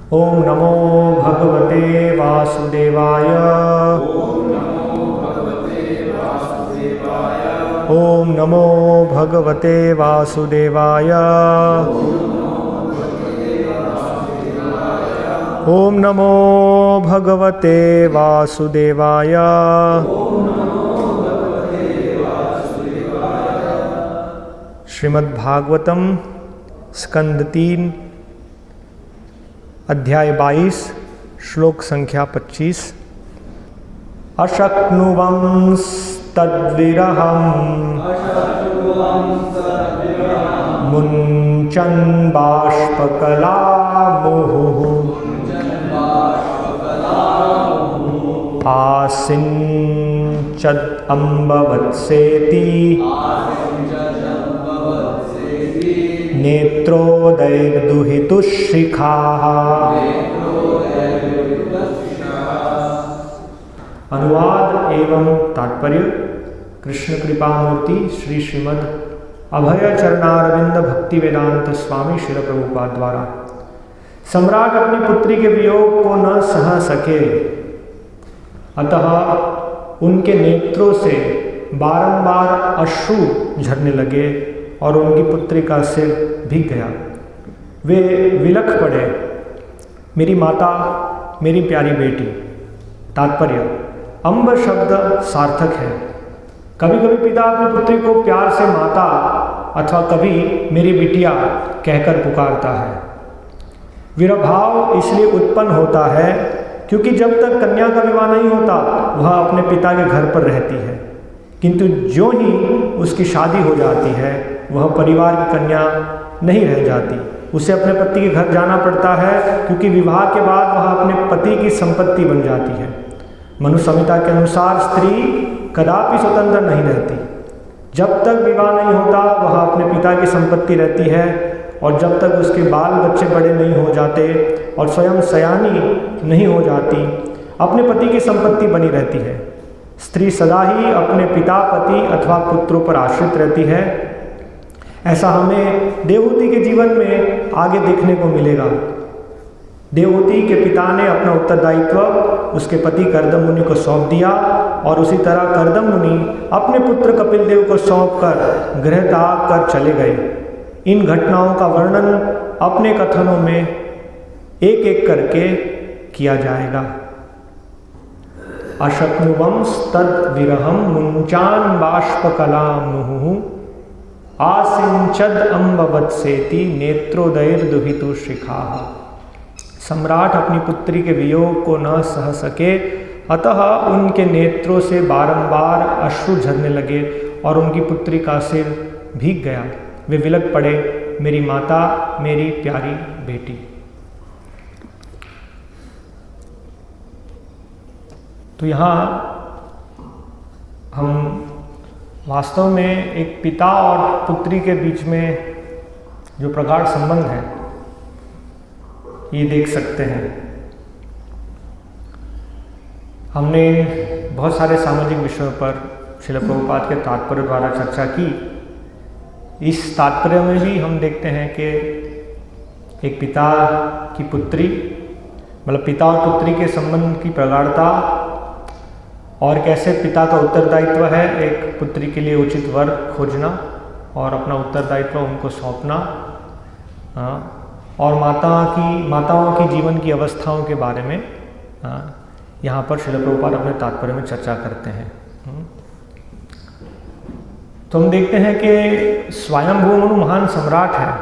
ओम नमो भगवते वासुदेवाय। ओम नमो भगवते वासुदेवाय। ओम नमो भगवते वासुदेवाय। श्रीमद्भागवतम स्कंद 3 अध्याय 22 श्लोक संख्या 25। अशक्नुवंस्तद्विरहं मुञ्चन् बाष्पकलामुहुः आसिञ्चदम्बवत्सेति नेत्रोदैर्दुहितुशिखाः। अनुवाद एवं तात्पर्य। कृष्ण कृपा मूर्ति श्री श्रीमद् अभय चरणारविंद भक्ति वेदांत स्वामी श्रील प्रभुपाद द्वारा सम्राट अपनी पुत्री के वियोग को न सह सके, अतः उनके नेत्रों से बारंबार अश्रु झरने लगे और उनकी पुत्री का सिर भीग गया। वे विलख पड़े, मेरी माता, मेरी प्यारी बेटी। तात्पर्य, अम्ब शब्द सार्थक है। कभी कभी पिता अपनी पुत्री को प्यार से माता अथवा कभी मेरी बिटिया कहकर पुकारता है। विरभाव इसलिए उत्पन्न होता है क्योंकि जब तक कन्या का विवाह नहीं होता वह अपने पिता के घर पर रहती है, किंतु जो ही उसकी शादी हो जाती है वह परिवार की कन्या नहीं रह जाती, उसे अपने पति के घर जाना पड़ता है, क्योंकि विवाह के बाद वह अपने पति की संपत्ति बन जाती है। मनु संहिता के अनुसार स्त्री कदापि स्वतंत्र नहीं रहती। जब तक विवाह नहीं होता वह अपने पिता की संपत्ति रहती है, और जब तक उसके बाल बच्चे बड़े नहीं हो जाते और स्वयं सयानी नहीं हो जाती अपने पति की संपत्ति बनी रहती है। स्त्री सदा ही अपने पिता, पति अथवा पुत्रों पर आश्रित रहती है। ऐसा हमें देवहूति के जीवन में आगे देखने को मिलेगा। देवहूति के पिता ने अपना उत्तरदायित्व उसके पति कर्दम मुनि को सौंप दिया, और उसी तरह कर्दम मुनि अपने पुत्र कपिल देव को सौंपकर गृह त्याग कर चले गए। इन घटनाओं का वर्णन अपने कथनों में एक एक करके किया जाएगा। अशक्नुवंस्तद्विरहं मुञ्चान् बाष्पकलामुहुः आसिञ्चद अम्बवत्सेति नेत्रोदैर्दुहितुशिखाः। सम्राट अपनी पुत्री के वियोग को न सह सके, अतः उनके नेत्रों से बारंबार अश्रु झरने लगे और उनकी पुत्री का सिर भीग गया। वे विलख पड़े, मेरी माता, मेरी प्यारी बेटी। तो यहाँ हम वास्तव में एक पिता और पुत्री के बीच में जो प्रगाढ़ संबंध है ये देख सकते हैं। हमने बहुत सारे सामाजिक विषयों पर श्रील प्रभुपाद के तात्पर्य द्वारा चर्चा की। इस तात्पर्य में भी हम देखते हैं कि एक पिता की पुत्री, मतलब पिता और पुत्री के संबंध की प्रगाढ़ता, और कैसे पिता का उत्तरदायित्व है एक पुत्री के लिए उचित वर खोजना और अपना उत्तरदायित्व उनको सौंपना, और माताओं की जीवन की अवस्थाओं के बारे में यहाँ पर श्रील प्रभुपाद अपने तात्पर्य में चर्चा करते हैं। तो हम देखते हैं कि स्वयंभू मनु महान सम्राट है,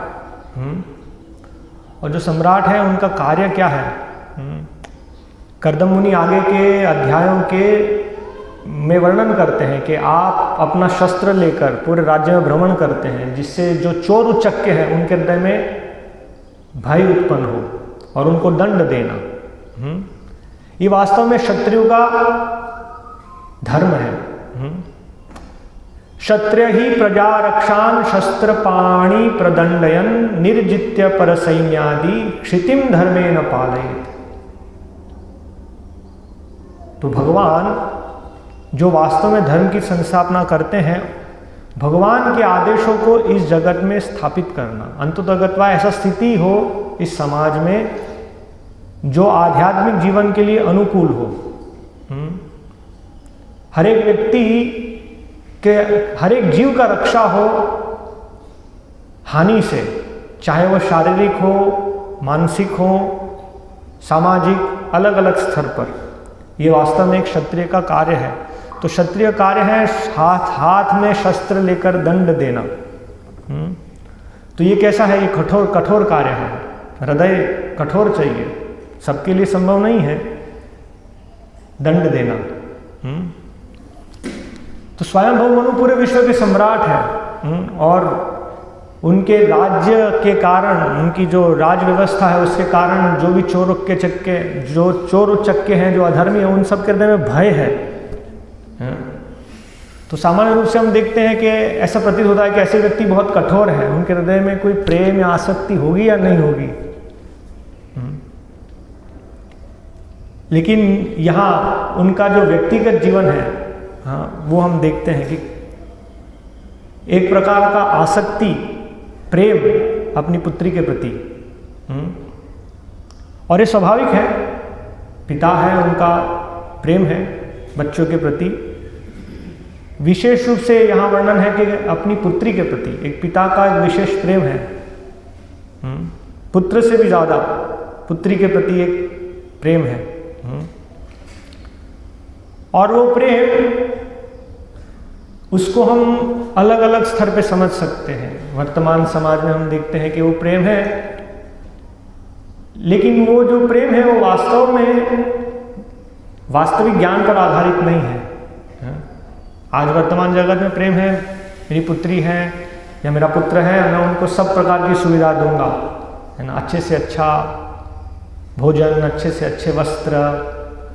और जो सम्राट है उनका कार्य क्या है। कर्दम मुनि आगे के अध्यायों के में वर्णन करते हैं कि आप अपना शस्त्र लेकर पूरे राज्य में भ्रमण करते हैं, जिससे जो चोर उचक्के हैं उनके हृदय में भय उत्पन्न हो और उनको दंड देना। ये वास्तव में क्षत्रियों का धर्म है। क्षत्रिय ही प्रजा रक्षान शस्त्र पाणी प्रदंडयन निर्जित्य परसैन्यादि क्षितिम धर्मेण पालयेत्। तो भगवान जो वास्तव में धर्म की संस्थापना करते हैं, भगवान के आदेशों को इस जगत में स्थापित करना, अंततोगत्वा ऐसा स्थिति हो इस समाज में जो आध्यात्मिक जीवन के लिए अनुकूल हो। हर एक व्यक्ति के, हर एक जीव का रक्षा हो हानि से, चाहे वह शारीरिक हो, मानसिक हो, सामाजिक, अलग अलग स्तर पर। ये वास्तव में एक क्षत्रिय का कार्य है। तो क्षत्रिय कार्य है हाथ में शस्त्र लेकर दंड देना। तो ये कैसा है? ये कठोर कार्य है, हृदय कठोर चाहिए, सबके लिए संभव नहीं है दंड देना। तो स्वयंभू मनु पूरे विश्व के सम्राट है, और उनके राज्य के कारण, उनकी जो राज व्यवस्था है उसके कारण जो भी चोर उच्चक्के हैं, जो अधर्मी हैं, उन सब के हृदय में भय है। तो सामान्य रूप से हम देखते हैं कि ऐसा प्रतीत होता है कि ऐसे व्यक्ति बहुत कठोर हैं, उनके हृदय में कोई प्रेम या आसक्ति होगी या नहीं होगी। लेकिन यहाँ उनका जो व्यक्तिगत जीवन है, वो हम देखते हैं कि एक प्रकार का आसक्ति, प्रेम अपनी पुत्री के प्रति, और ये स्वाभाविक है। पिता है, उनका प्रेम है बच्चों के प्रति। विशेष रूप से यहाँ वर्णन है कि अपनी पुत्री के प्रति एक पिता का एक विशेष प्रेम है, पुत्र से भी ज़्यादा पुत्री के प्रति एक प्रेम है। और वो प्रेम, उसको हम अलग अलग स्तर पे समझ सकते हैं। वर्तमान समाज में हम देखते हैं कि वो प्रेम है, लेकिन वो जो प्रेम है वो वास्तव में वास्तविक ज्ञान पर आधारित नहीं है। आज वर्तमान जगत में प्रेम है, मेरी पुत्री है या मेरा पुत्र है, मैं उनको सब प्रकार की सुविधा दूंगा, है ना, अच्छे से अच्छा भोजन, अच्छे से अच्छे वस्त्र,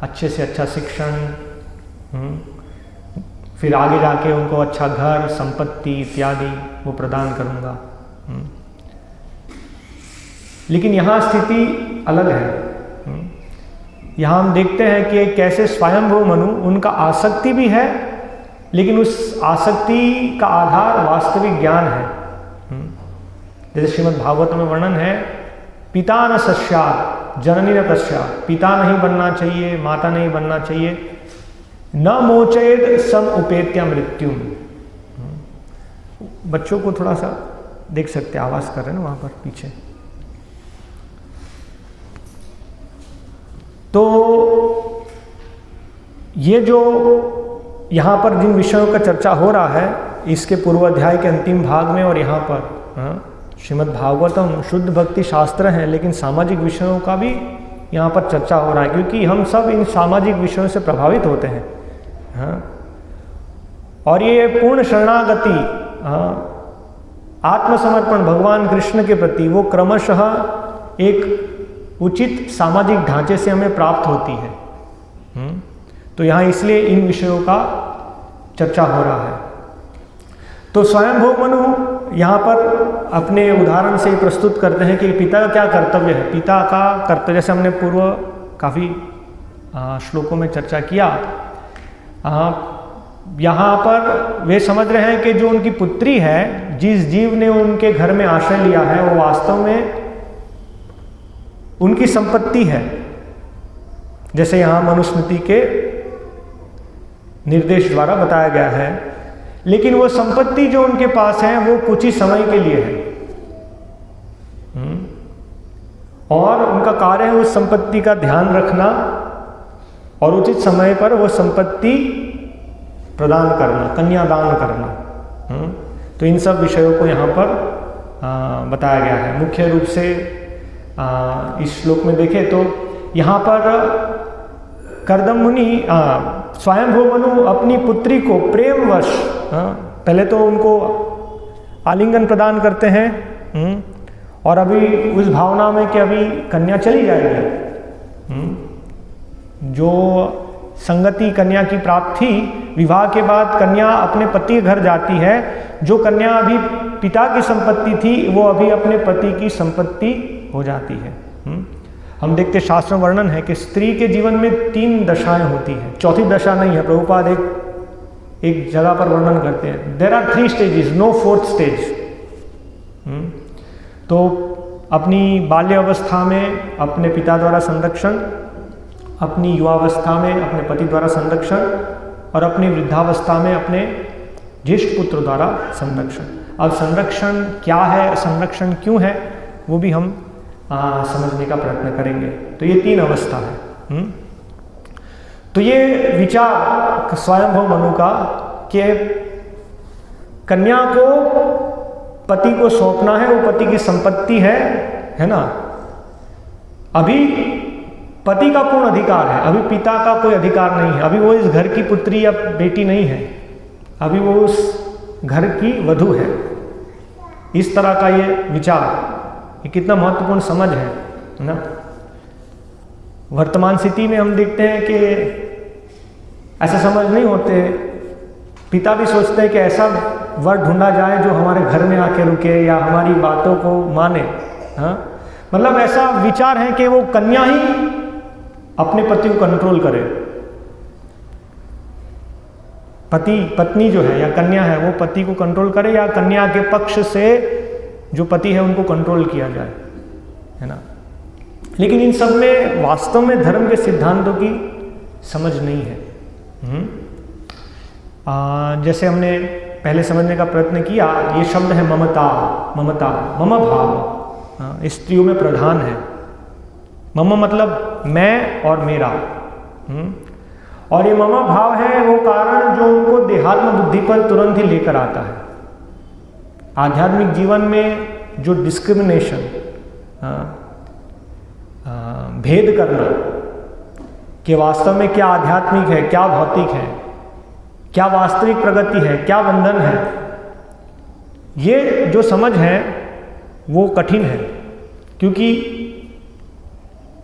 अच्छे से अच्छा शिक्षण, फिर आगे जाके उनको अच्छा घर, संपत्ति इत्यादि वो प्रदान करूंगा। लेकिन यहाँ स्थिति अलग है। यहाँ हम देखते हैं कि कैसे स्वयंभू मनु, उनका आसक्ति भी है, लेकिन उस आसक्ति का आधार वास्तविक ज्ञान है। जैसे श्रीमद् भागवत में वर्णन है, पिता न सस्यात् जननी न पश्चात्, पिता नहीं बनना चाहिए, माता नहीं बनना चाहिए, न मोचेद सम उपेत्य मृत्युम। बच्चों को थोड़ा सा देख सकते हैं, आवाज कर रहे हैं ना वहां पर पीछे। तो ये जो यहाँ पर जिन विषयों का चर्चा हो रहा है, इसके पूर्व अध्याय के अंतिम भाग में और यहाँ पर श्रीमद् भागवतम शुद्ध भक्ति शास्त्र है, लेकिन सामाजिक विषयों का भी यहाँ पर चर्चा हो रहा है, क्योंकि हम सब इन सामाजिक विषयों से प्रभावित होते हैं। और ये पूर्ण शरणागति, आत्मसमर्पण भगवान कृष्ण के प्रति, वो क्रमशः एक उचित सामाजिक ढांचे से हमें प्राप्त होती है। तो यहाँ इसलिए इन विषयों का चर्चा हो रहा है। तो स्वयंभू मनु यहाँ पर अपने उदाहरण से प्रस्तुत करते हैं कि पिता का क्या कर्तव्य है। पिता का कर्तव्य, जैसे हमने पूर्व काफ़ी श्लोकों में चर्चा किया, यहाँ पर वे समझ रहे हैं कि जो उनकी पुत्री है, जिस जीव ने उनके घर में आश्रय लिया है, वो वास्तव में उनकी संपत्ति है। जैसे यहाँ मनुस्मृति के निर्देश द्वारा बताया गया है, लेकिन वो संपत्ति जो उनके पास है वो कुछ ही समय के लिए है, और उनका कार्य है उस संपत्ति का ध्यान रखना और उचित समय पर वो संपत्ति प्रदान करना, कन्यादान करना। तो इन सब विषयों को यहाँ पर बताया गया है। मुख्य रूप से इस श्लोक में देखें तो यहाँ पर कर्दम मुनि, स्वयंभू मनु अपनी पुत्री को प्रेमवश, पहले तो उनको आलिंगन प्रदान करते हैं, और अभी उस भावना में कि अभी कन्या चली जाएगी, जो संगति कन्या की प्राप्त थी, विवाह के बाद कन्या अपने पति के घर जाती है। जो कन्या अभी पिता की संपत्ति थी, वो अभी अपने पति की संपत्ति हो जाती है। हम देखते शास्त्र में वर्णन है कि स्त्री के जीवन में 3 दशाएं होती हैं, चौथी दशा नहीं है। प्रभुपाद एक जगह पर वर्णन करते हैं, there are 3 stages, no 4th stage. तो अपनी बाल्य अवस्था में अपने पिता द्वारा संरक्षण, अपनी युवावस्था में अपने पति द्वारा संरक्षण और अपनी वृद्धावस्था में अपने ज्येष्ठ पुत्र द्वारा संरक्षण। अब संरक्षण क्या है, संरक्षण क्यों है, वो भी हम समझने का प्रयत्न करेंगे। तो ये 3 अवस्था है। तो ये विचार स्वयंभव मनु का कि कन्या को पति को सौंपना है, वो पति की संपत्ति है ना। अभी पति का पूर्ण अधिकार है, अभी पिता का कोई अधिकार नहीं है, अभी वो इस घर की पुत्री या बेटी नहीं है, अभी वो उस घर की वधू है। इस तरह का ये विचार, ये कितना महत्वपूर्ण समझ है ना। वर्तमान स्थिति में हम देखते हैं कि ऐसा समझ नहीं होते, पिता भी सोचते हैं कि ऐसा वर ढूंढा जाए जो हमारे घर में आके रुके या हमारी बातों को माने। हाँ, मतलब ऐसा विचार है कि वो कन्या ही अपने पति को कंट्रोल करे। पत्नी जो है या कन्या है वो पति को कंट्रोल करे, या कन्या के पक्ष से जो पति है उनको कंट्रोल किया जाए, है ना। लेकिन इन सब में वास्तव में धर्म के सिद्धांतों की समझ नहीं है। जैसे हमने पहले समझने का प्रयत्न किया, ये शब्द है ममता, मम भाव, स्त्रियों में प्रधान है। मम मतलब मैं और मेरा, और ये मम भाव है वो कारण जो उनको देहात्म बुद्धि पर तुरंत ही लेकर आता है। आध्यात्मिक जीवन में जो डिस्क्रिमिनेशन, भेद करना कि वास्तव में क्या आध्यात्मिक है, क्या भौतिक है, क्या वास्तविक प्रगति है, क्या बंधन है, ये जो समझ है वो कठिन है। क्योंकि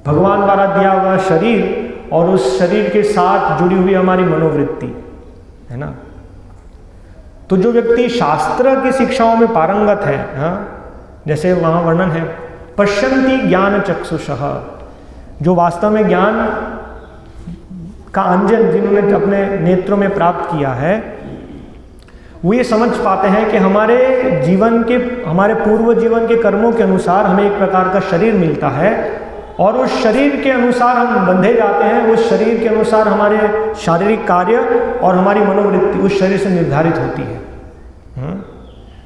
भगवान द्वारा दिया हुआ शरीर और उस शरीर के साथ जुड़ी हुई हमारी मनोवृत्ति है ना। तो जो व्यक्ति शास्त्र की शिक्षाओं में पारंगत है, जैसे वहाँ वर्णन है पश्यन्ति ज्ञान चक्षुषः, जो वास्तव में ज्ञान का अंजन जिन्होंने अपने नेत्रों में प्राप्त किया है, वो ये समझ पाते हैं कि हमारे जीवन के, हमारे पूर्व जीवन के कर्मों के अनुसार हमें एक प्रकार का शरीर मिलता है और उस शरीर के अनुसार हम बंधे जाते हैं। उस शरीर के अनुसार हमारे शारीरिक कार्य और हमारी मनोवृत्ति उस शरीर से निर्धारित होती है।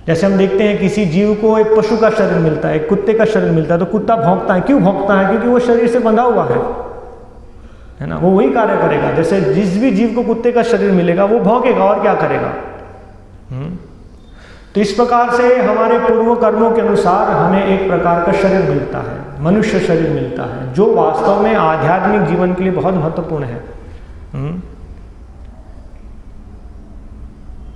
जैसे हम देखते हैं किसी जीव को एक पशु का शरीर मिलता है, एक कुत्ते का शरीर मिलता है, तो कुत्ता भौंकता है। क्यों भौंकता है? क्योंकि वो शरीर से बंधा हुआ है ना। वो वही कार्य करेगा। जैसे जिस भी जीव को कुत्ते का शरीर मिलेगा वो भौंकेगा और क्या करेगा। तो इस प्रकार से हमारे पूर्व कर्मों के अनुसार हमें एक प्रकार का शरीर मिलता है, मनुष्य शरीर मिलता है, जो वास्तव में आध्यात्मिक जीवन के लिए बहुत महत्वपूर्ण है।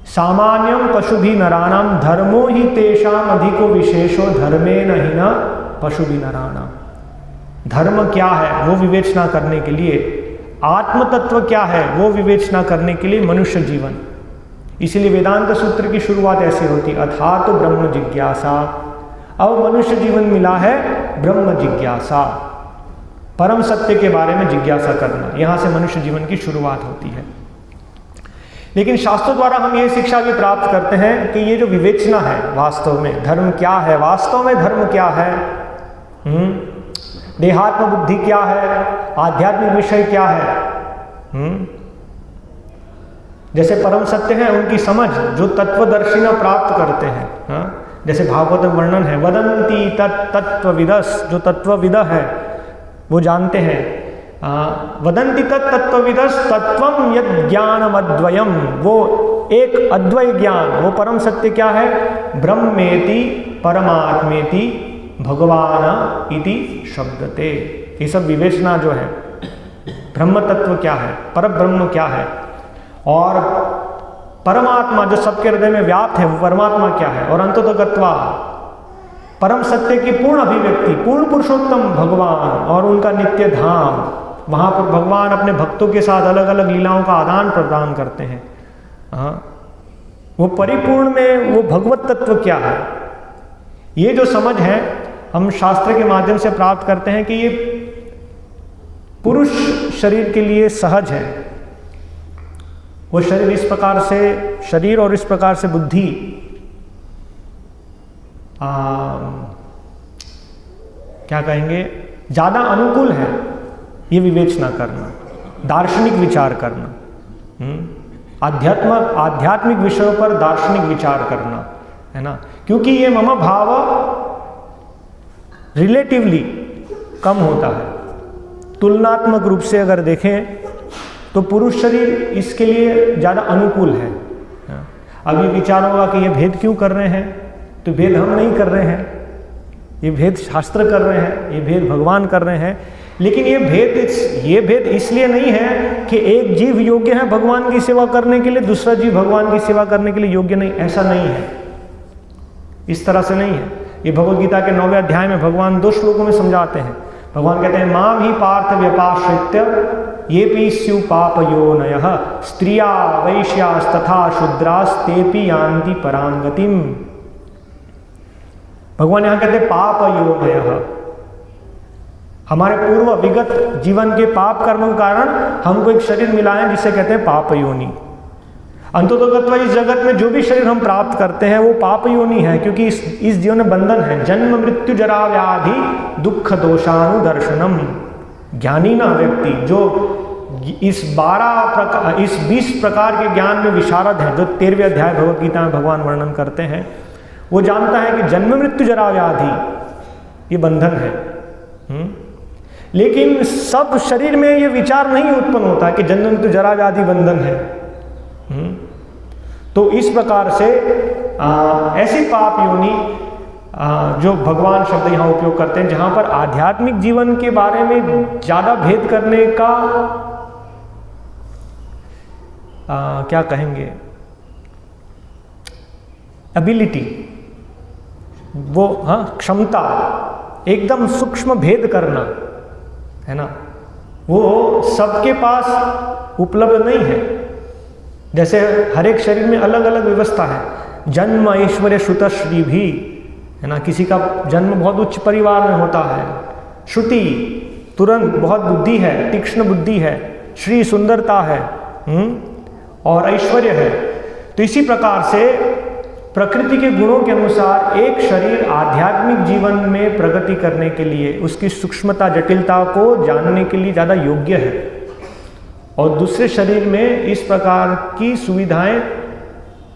सामान्यम पशुभि नराणाम धर्मो ही तेषाम अधिको विशेषो धर्मेण हि न पशुभि नराणाम। धर्म क्या है वो विवेचना करने के लिए, आत्म तत्व क्या है वो विवेचना करने के लिए मनुष्य जीवन। इसीलिए वेदांत सूत्र की शुरुआत ऐसे होती, अथातो ब्रह्म जिज्ञासा। अब मनुष्य जीवन मिला है ब्रह्म जिज्ञासा, परम सत्य के बारे में जिज्ञासा करना, यहां से मनुष्य जीवन की शुरुआत होती है। लेकिन शास्त्रों द्वारा हम ये शिक्षा भी प्राप्त करते हैं कि ये जो विवेचना है वास्तव में धर्म क्या है, वास्तव में धर्म क्या है, देहात्म बुद्धि क्या है, आध्यात्मिक विषय क्या है, जैसे परम सत्य है उनकी समझ जो तत्वदर्शिना प्राप्त करते हैं। जैसे भागवत में वर्णन है, वदंती तत्त्वविदस्, जो तत्वविद है वो जानते हैं। वदंती तत्त्वविदस् तत्वम यद ज्ञानम अद्वयम, वो एक अद्वय ज्ञान, वो परम सत्य क्या है, ब्रह्मेति परमात्मेति भगवान इति शब्दते। ये सब विवेचना जो है, ब्रह्म तत्व क्या है, पर ब्रह्म क्या है, और परमात्मा जो सबके हृदय में व्याप्त है वो परमात्मा क्या है, और अंततोगत्वा परम सत्य की पूर्ण अभिव्यक्ति, पूर्ण पुरुषोत्तम भगवान और उनका नित्य धाम। वहाँ पर भगवान अपने भक्तों के साथ अलग अलग लीलाओं का आदान प्रदान करते हैं। वो परिपूर्ण में वो भगवत तत्व क्या है, ये जो समझ है हम शास्त्र के माध्यम से प्राप्त करते हैं कि ये पुरुष शरीर के लिए सहज है। वो शरीर इस प्रकार से, शरीर और इस प्रकार से बुद्धि क्या कहेंगे, ज़्यादा अनुकूल है ये विवेचना करना, दार्शनिक विचार करना, आध्यात्मिक विषयों पर दार्शनिक विचार करना, है ना। क्योंकि ये मम भाव रिलेटिवली कम होता है। तुलनात्मक रूप से अगर देखें तो पुरुष शरीर इसके लिए ज़्यादा अनुकूल है। अब ये विचार होगा कि ये भेद क्यों कर रहे हैं, तो भेद हम नहीं कर रहे हैं, ये भेद शास्त्र कर रहे हैं, ये भेद भगवान कर रहे हैं। लेकिन ये भेद इसलिए नहीं है कि एक जीव योग्य है भगवान की सेवा करने के लिए, दूसरा जीव भगवान की सेवा करने के लिए योग्य नहीं, ऐसा नहीं है, इस तरह से नहीं है। ये भगवद गीता के 9वें अध्याय में भगवान 2 श्लोकों में समझाते हैं। भगवान कहते हैं मां भी पार्थ व्यपाश्रित्य ये पी स्यु पापयोनयः स्त्रिया वैश्यास्तथा शूद्रास्तेपि यान्ति परां गतिम। भगवान यहाँ कहते हैं पापयोनयः, हमारे पूर्व विगत जीवन के पाप कर्मों के कारण हमको एक शरीर मिला है जिसे कहते हैं पाप योनि। अंततोगत्वा इस जगत में जो भी शरीर हम प्राप्त करते हैं वो पाप योनि है, क्योंकि इस जीवन में बंधन है, जन्म मृत्यु जरा व्याधि दुख दोषानुदर्शनम। ज्ञानी ना व्यक्ति जो इस 20 प्रकार के ज्ञान में विशारद है, जो 13वें अध्याय भगवद गीता में भगवान वर्णन करते हैं, वो जानता है कि जन्म मृत्यु जरा व्याधि ये बंधन है। लेकिन सब शरीर में ये विचार नहीं उत्पन्न होता कि जन्म मृत्यु जरा व्याधि बंधन है। तो इस प्रकार से ऐसी पाप योनि जो भगवान शब्द यहाँ उपयोग करते हैं, जहाँ पर आध्यात्मिक जीवन के बारे में ज़्यादा भेद करने का क्या कहेंगे, एबिलिटी, वो क्षमता, एकदम सूक्ष्म भेद करना, है ना, वो सबके पास उपलब्ध नहीं है। जैसे हर एक शरीर में अलग अलग व्यवस्था है। जन्म ऐश्वर्य श्रुतश्री भी, है ना, किसी का जन्म बहुत उच्च परिवार में होता है, श्रुति तुरंत बहुत बुद्धि है, तीक्ष्ण बुद्धि है, श्री सुंदरता है, और ऐश्वर्य है। तो इसी प्रकार से प्रकृति के गुणों के अनुसार एक शरीर आध्यात्मिक जीवन में प्रगति करने के लिए, उसकी सूक्ष्मता जटिलता को जानने के लिए ज़्यादा योग्य है, और दूसरे शरीर में इस प्रकार की सुविधाएं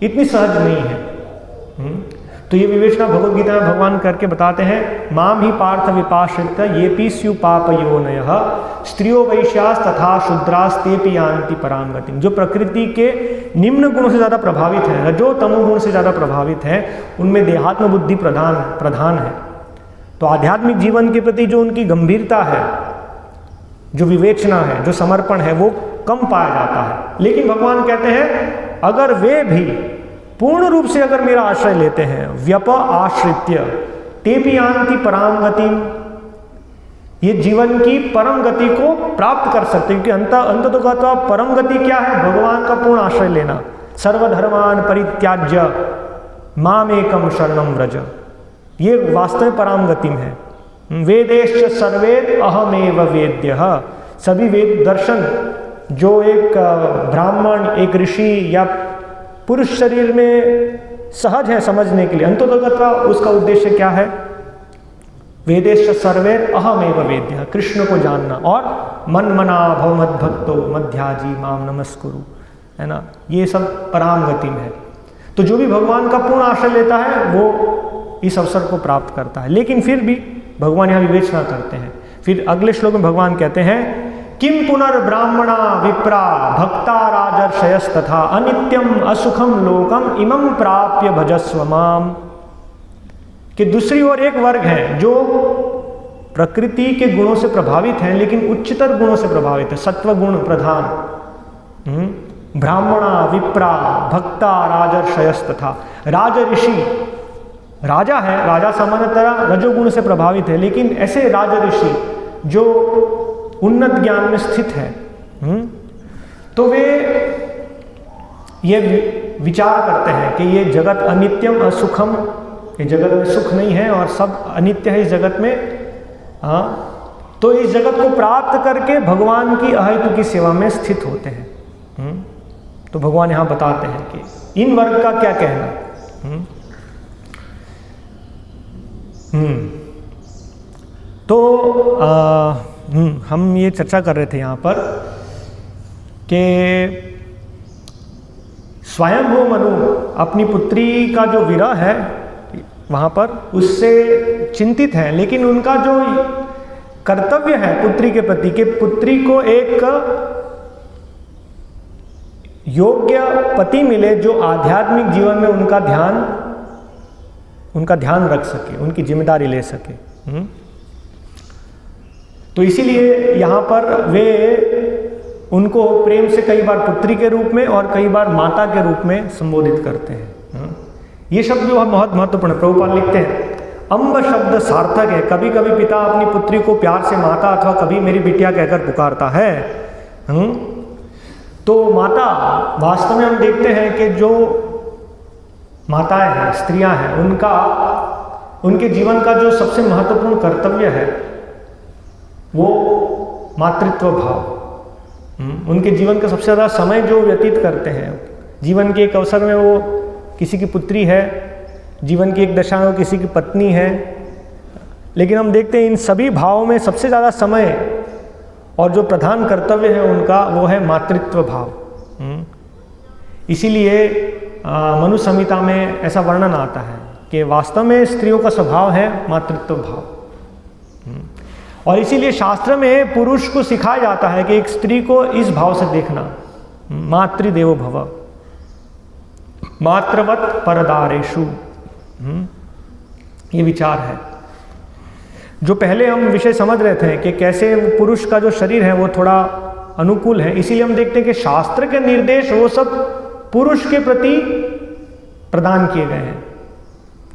इतनी सहज नहीं है। तो ये विवेचना भगवद गीता में भगवान करके बताते हैं, माम ही पार्थ विपाश्रित ये पी स्यु पापयोनयः स्त्रियो वैश्यास तथा शूद्रास्तेपि यान्ति परां गतिम। जो प्रकृति के निम्न गुणों से ज़्यादा प्रभावित हैं, रजो तमो गुण से ज़्यादा प्रभावित हैं, उनमें देहात्म बुद्धि प्रधान है। तो आध्यात्मिक जीवन के प्रति जो उनकी गंभीरता है, जो विवेचना है, जो समर्पण है, वो कम पाया जाता है। लेकिन भगवान कहते हैं अगर वे भी पूर्ण रूप से अगर मेरा आश्रय लेते हैं, व्यप आश्रित्य तेपि यान्ति परां गतिम, ये जीवन की परम गति को प्राप्त कर सकते हैं। क्योंकि अंततोगत्वा परम गति क्या है, भगवान का पूर्ण आश्रय लेना। सर्वधर्मान परित्याज्य मामेकम शरणं व्रज, ये वास्तव परम गतिम है। वेदेश्च सर्वे अहमेव वेद्यः, सभी वेद दर्शन जो एक ब्राह्मण, एक ऋषि या पुरुष शरीर में सहज है समझने के लिए, अंततोगत्वा उसका उद्देश्य क्या है, वेदेश्च सर्वे अहमेव वेद्यः, कृष्ण को जानना, और मन मना भव मद्भक्तो मध्याजी माम नमस्कुरु, है ना, ये सब पराम गति में है। तो जो भी भगवान का पूर्ण आश्रय लेता है वो इस अवसर को प्राप्त करता है। लेकिन फिर भी भगवान यहाँ विवेचना करते हैं। फिर अगले श्लोक में भगवान कहते हैं, किम पुनर्ब्राह्मणा विप्रा भक्ता राजर्षयस्तथा अनित्यम असुखम लोकम इमं प्राप्य भजस्व माम। कि दूसरी ओर एक वर्ग है जो प्रकृति के गुणों से प्रभावित हैं, लेकिन उच्चतर गुणों से प्रभावित है, सत्व गुण प्रधान। ब्राह्मणा विप्रा भक्ता राजर्षयस्तथा, राज ऋषि, राजा है, राजा सामान्यतः रजोगुण से प्रभावित है, लेकिन ऐसे राज ऋषि जो उन्नत ज्ञान में स्थित है, तो वे ये विचार करते हैं कि ये जगत अनित्यम असुखम, ये जगत में सुख नहीं है और सब अनित्य है इस जगत में। तो इस जगत को प्राप्त करके भगवान की अहेतु की सेवा में स्थित होते हैं। तो भगवान यहाँ बताते हैं कि इन वर्ग का क्या कहना। तो हम ये चर्चा कर रहे थे यहाँ पर कि स्वयंभू मनु अपनी पुत्री का जो विरह है वहाँ पर उससे चिंतित हैं, लेकिन उनका जो कर्तव्य है पुत्री के प्रति कि पुत्री को एक योग्य पति मिले जो आध्यात्मिक जीवन में उनका ध्यान रख सके, उनकी जिम्मेदारी ले सके। तो इसीलिए यहाँ पर वे उनको प्रेम से कई बार पुत्री के रूप में और कई बार माता के रूप में संबोधित करते हैं। ये शब्द जो बहुत महत्वपूर्ण है। प्रभुपाद लिखते हैं अम्ब शब्द सार्थक है। कभी कभी पिता अपनी पुत्री को प्यार से माता अथवा कभी मेरी बिटिया कहकर पुकारता है। तो माता वास्तव में हम देखते हैं कि जो माताएं हैं, स्त्रियां हैं, उनके जीवन का जो सबसे महत्वपूर्ण कर्तव्य है वो मातृत्व भाव। उनके जीवन का सबसे ज़्यादा समय जो व्यतीत करते हैं, जीवन के एक अवसर में वो किसी की पुत्री है, जीवन की एक दशा में वो किसी की पत्नी है, लेकिन हम देखते हैं इन सभी भावों में सबसे ज़्यादा समय और जो प्रधान कर्तव्य है उनका वो है मातृत्व भाव। इसीलिए मनु संहिता में ऐसा वर्णन आता है कि वास्तव में स्त्रियों का स्वभाव है मातृत्व भाव। और इसीलिए शास्त्र में पुरुष को सिखाया जाता है कि एक स्त्री को इस भाव से देखना, मातृदेवो भव, मातृवत परदारेषु। ये विचार है जो पहले हम विषय समझ रहे थे कि कैसे पुरुष का जो शरीर है वो थोड़ा अनुकूल है। इसीलिए हम देखते हैं कि शास्त्र के निर्देश वो सब पुरुष के प्रति प्रदान किए गए हैं।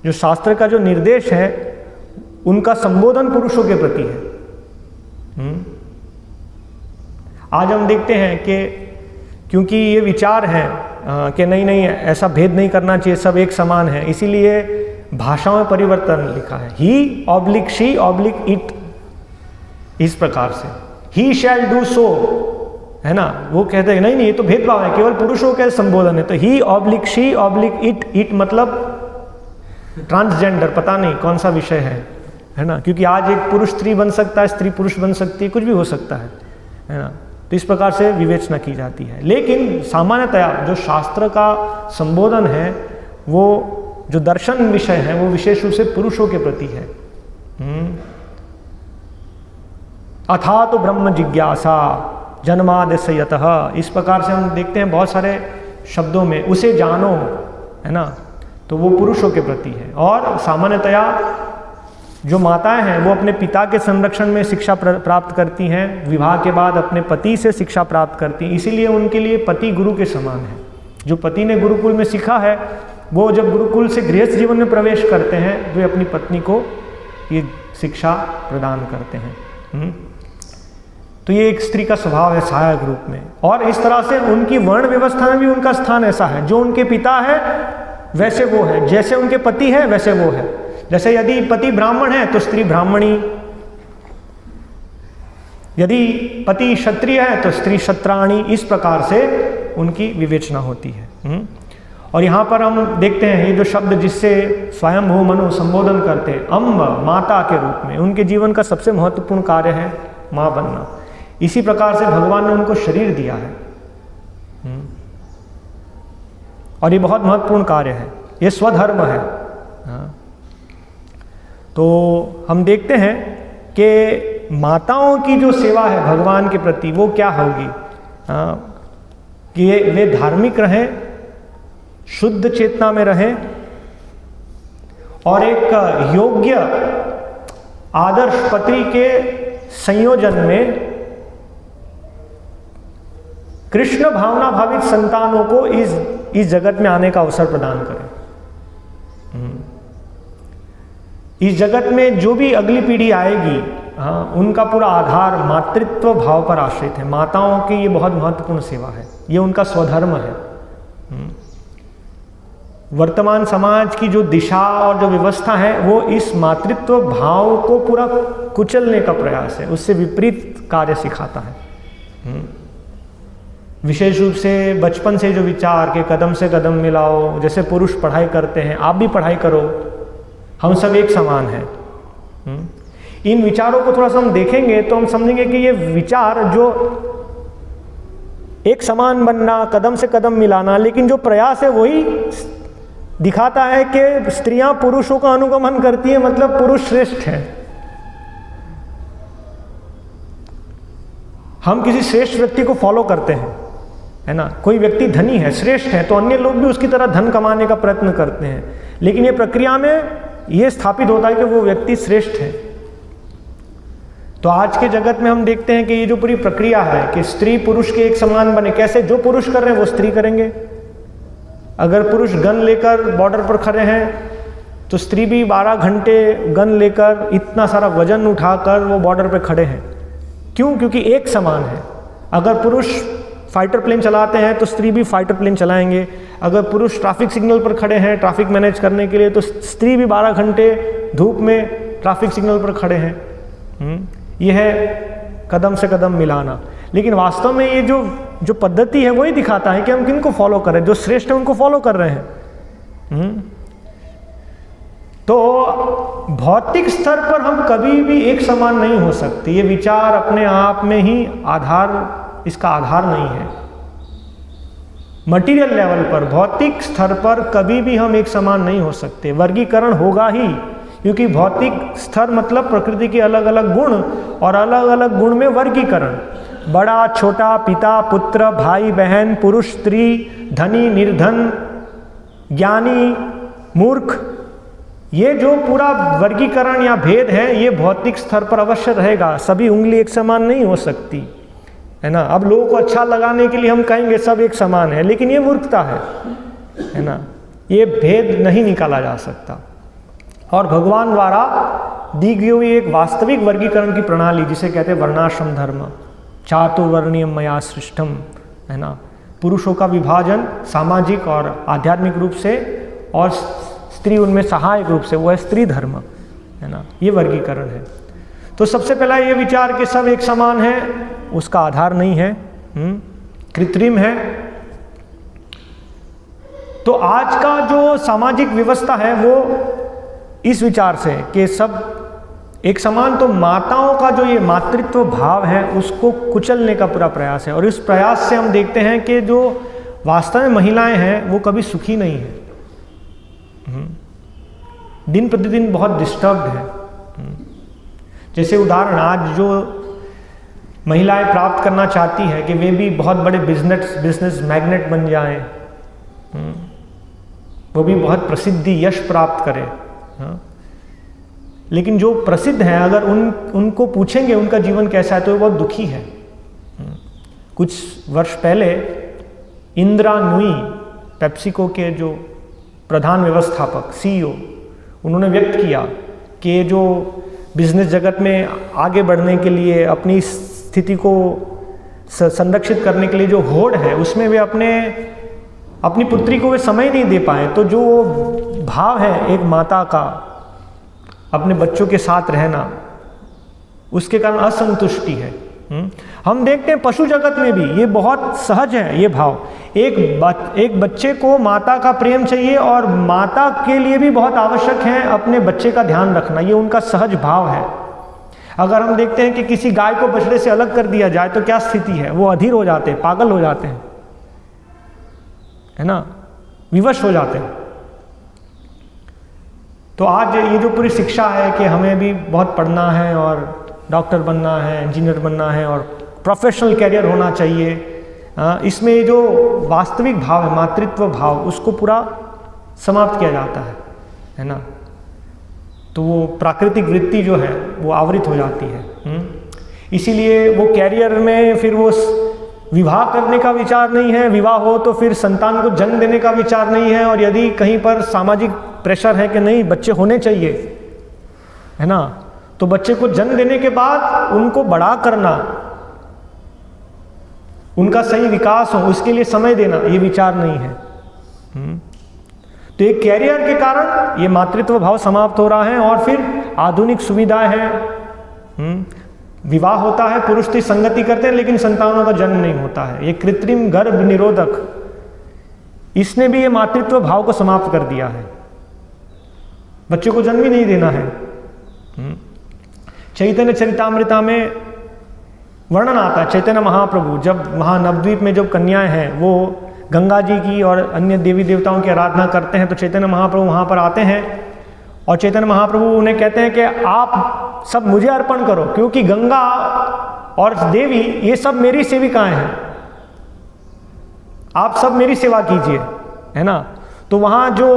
जो शास्त्र का जो निर्देश है उनका संबोधन पुरुषों के प्रति है। आज हम देखते हैं कि क्योंकि ये विचार है कि नहीं ऐसा भेद नहीं करना चाहिए, सब एक समान है, इसीलिए भाषाओं में परिवर्तन लिखा है। ही ऑब्लिक शी ऑब्लिक इट, इस प्रकार से ही शैल डू सो, है ना। वो कहते हैं नहीं ये तो भेदभाव है, केवल पुरुषों का संबोधन है। तो he oblique she oblique it, it मतलब ट्रांसजेंडर, पता नहीं कौन सा विषय है ना। क्योंकि आज एक पुरुष स्त्री बन सकता है, स्त्री पुरुष बन सकती है, कुछ भी हो सकता है ना। तो इस प्रकार से विवेचना की जाती है। लेकिन सामान्यतया जो शास्त्र का संबोधन है, वो जो दर्शन विषय है वो विशेष रूप से पुरुषों के प्रति है। अथा तो ब्रह्म जिज्ञासा जन्माद्यस्य यतः, इस प्रकार से हम देखते हैं बहुत सारे शब्दों में उसे जानो, है ना। तो वो पुरुषों के प्रति है। और सामान्यतया जो माताएं हैं वो अपने पिता के संरक्षण में शिक्षा प्राप्त करती हैं, विवाह के बाद अपने पति से शिक्षा प्राप्त करती हैं। इसीलिए उनके लिए पति गुरु के समान है। जो पति ने गुरुकुल में सीखा है वो जब गुरुकुल से गृहस्थ जीवन में प्रवेश करते हैं वे अपनी पत्नी को ये शिक्षा प्रदान करते हैं। तो ये एक स्त्री का स्वभाव है सहायक रूप में। और इस तरह से उनकी वर्ण व्यवस्था में भी उनका स्थान ऐसा है, जो उनके पिता है वैसे वो है, जैसे उनके पति है वैसे वो है। जैसे यदि पति ब्राह्मण है तो स्त्री ब्राह्मणी, यदि पति क्षत्रिय है तो स्त्री क्षत्राणी, इस प्रकार से उनकी विवेचना होती है। और यहाँ पर हम देखते हैं ये जो शब्द जिससे स्वयंभू मनु संबोधन करते हैं, अम्ब माता के रूप में, उनके जीवन का सबसे महत्वपूर्ण कार्य है माँ बनना। इसी प्रकार से भगवान ने उनको शरीर दिया है और ये बहुत महत्वपूर्ण कार्य है, ये स्वधर्म है। तो हम देखते हैं कि माताओं की जो सेवा है भगवान के प्रति वो क्या होगी, कि वे धार्मिक रहें, शुद्ध चेतना में रहें और एक योग्य आदर्श पति के संयोजन में कृष्ण भावना भावित संतानों को इस जगत में आने का अवसर प्रदान करें। इस जगत में जो भी अगली पीढ़ी आएगी, उनका पूरा आधार मातृत्व भाव पर आश्रित है। माताओं की ये बहुत महत्वपूर्ण सेवा है, ये उनका स्वधर्म है। वर्तमान समाज की जो दिशा और जो व्यवस्था है वो इस मातृत्व भाव को पूरा कुचलने का प्रयास है, उससे विपरीत कार्य सिखाता है। विशेष रूप से बचपन से जो विचार के कदम से कदम मिलाओ, जैसे पुरुष पढ़ाई करते हैं आप भी पढ़ाई करो, हम सब एक समान हैं, इन विचारों को थोड़ा सा हम देखेंगे तो हम समझेंगे कि ये विचार जो एक समान बनना, कदम से कदम मिलाना, लेकिन जो प्रयास है वही दिखाता है कि स्त्रियां पुरुषों का अनुगमन करती है, मतलब पुरुष श्रेष्ठ है। हम किसी श्रेष्ठ व्यक्ति को फॉलो करते हैं, है ना। कोई व्यक्ति धनी है, श्रेष्ठ है, तो अन्य लोग भी उसकी तरह धन कमाने का प्रयत्न करते हैं, लेकिन ये प्रक्रिया में ये स्थापित होता है कि वो व्यक्ति श्रेष्ठ है। तो आज के जगत में हम देखते हैं कि ये जो पूरी प्रक्रिया है कि स्त्री पुरुष के एक समान बने, कैसे जो पुरुष कर रहे हैं वो स्त्री करेंगे। अगर पुरुष गन लेकर बॉर्डर पर खड़े हैं तो स्त्री भी 12 घंटे गन लेकर इतना सारा वजन उठाकर वो बॉर्डर पर खड़े हैं। क्यों? क्योंकि एक समान है। अगर पुरुष फाइटर प्लेन चलाते हैं तो स्त्री भी फाइटर प्लेन चलाएंगे। अगर पुरुष ट्रैफिक सिग्नल पर खड़े हैं ट्रैफिक मैनेज करने के लिए, तो स्त्री भी 12 घंटे धूप में ट्रैफिक सिग्नल पर खड़े हैं। यह है कदम से कदम मिलाना। लेकिन वास्तव में ये जो पद्धति है वही दिखाता है कि हम किनको फॉलो करें, जो श्रेष्ठ है उनको फॉलो कर रहे हैं। तो भौतिक स्तर पर हम कभी भी एक समान नहीं हो सकते। ये विचार अपने आप में ही इसका आधार नहीं है। मटीरियल लेवल पर, भौतिक स्तर पर कभी भी हम एक समान नहीं हो सकते। वर्गीकरण होगा ही, क्योंकि भौतिक स्तर मतलब प्रकृति के अलग अलग गुण, और अलग अलग गुण में वर्गीकरण, बड़ा छोटा, पिता पुत्र, भाई बहन, पुरुष स्त्री, धनी निर्धन, ज्ञानी मूर्ख, ये जो पूरा वर्गीकरण या भेद है ये भौतिक स्तर पर अवश्य रहेगा। सभी उंगली एक समान नहीं हो सकती, है ना। अब लोगों को अच्छा लगाने के लिए हम कहेंगे सब एक समान है, लेकिन ये मूर्खता है ना। ये भेद नहीं निकाला जा सकता। और भगवान द्वारा दी गई हुई एक वास्तविक वर्गीकरण की प्रणाली, जिसे कहते हैं वर्णाश्रम धर्म, चातुर्वर्णीयम मया सृष्टम, है ना। पुरुषों का विभाजन सामाजिक और आध्यात्मिक रूप से, और स्त्री उनमें सहायक रूप से, वो है स्त्री धर्म, है ना। ये वर्गीकरण है। तो सबसे पहला ये विचार कि सब एक समान है, उसका आधार नहीं है, कृत्रिम है। तो आज का जो सामाजिक व्यवस्था है वो इस विचार से कि सब एक समान, तो माताओं का जो ये मातृत्व भाव है उसको कुचलने का पूरा प्रयास है। और इस प्रयास से हम देखते हैं कि जो वास्तव में महिलाएं हैं वो कभी सुखी नहीं है, दिन प्रतिदिन बहुत डिस्टर्ब्ड है। जैसे उदाहरण, आज जो महिलाएं प्राप्त करना चाहती हैं कि वे भी बहुत बड़े बिजनेस मैग्नेट बन जाएं, वो भी बहुत प्रसिद्धि यश प्राप्त करें, लेकिन जो प्रसिद्ध हैं अगर उनको पूछेंगे उनका जीवन कैसा है तो वो बहुत दुखी है। कुछ वर्ष पहले इंदिरा नुई, पेप्सिको के जो प्रधान व्यवस्थापक CEO, उन्होंने व्यक्त किया कि जो बिजनेस जगत में आगे बढ़ने के लिए, अपनी स्थिति को संरक्षित करने के लिए जो होड़ है उसमें वे अपनी पुत्री को वे समय नहीं दे पाए। तो जो भाव है एक माता का अपने बच्चों के साथ रहना, उसके कारण असंतुष्टि है। हम देखते हैं पशु जगत में भी ये बहुत सहज है ये भाव। एक बच्चे को माता का प्रेम चाहिए, और माता के लिए भी बहुत आवश्यक है अपने बच्चे का ध्यान रखना, ये उनका सहज भाव है। अगर हम देखते हैं कि किसी गाय को बछड़े से अलग कर दिया जाए तो क्या स्थिति है, वो अधीर हो जाते हैं, पागल हो जाते हैं, है ना, विवश हो जाते हैं। तो आज ये जो पूरी शिक्षा है कि हमें भी बहुत पढ़ना है और डॉक्टर बनना है, इंजीनियर बनना है और प्रोफेशनल कैरियर होना चाहिए, इसमें जो वास्तविक भाव है, मातृत्व भाव, उसको पूरा समाप्त किया जाता है ना। तो वो प्राकृतिक वृत्ति जो है वो आवृत हो जाती है। इसीलिए वो कैरियर में फिर वो विवाह करने का विचार नहीं है, विवाह हो तो फिर संतान को जन्म देने का विचार नहीं है। और यदि कहीं पर सामाजिक प्रेशर है कि नहीं बच्चे होने चाहिए, है ना, तो बच्चे को जन्म देने के बाद उनको बड़ा करना, उनका सही विकास हो, उसके लिए समय देना, ये विचार नहीं है। तो एक कैरियर के कारण ये मातृत्व भाव समाप्त हो रहा है। और फिर आधुनिक सुविधाएं हैं, विवाह होता है, पुरुष स्त्री संगति करते हैं, लेकिन संतानों का जन्म नहीं होता है। ये कृत्रिम गर्भ निरोधक, इसने भी ये मातृत्व भाव को समाप्त कर दिया है। बच्चे को जन्म ही नहीं देना है। चैतन्य चरितामृता में वर्णन आता है, चैतन्य महाप्रभु जब वहाँ नवद्वीप में जब कन्याएं हैं वो गंगा जी की और अन्य देवी देवताओं की आराधना करते हैं, तो चैतन्य महाप्रभु वहाँ पर आते हैं और चैतन्य महाप्रभु उन्हें कहते हैं कि आप सब मुझे अर्पण करो, क्योंकि गंगा और देवी ये सब मेरी सेविकाएं हैं, आप सब मेरी सेवा कीजिए, है ना। तो वहाँ जो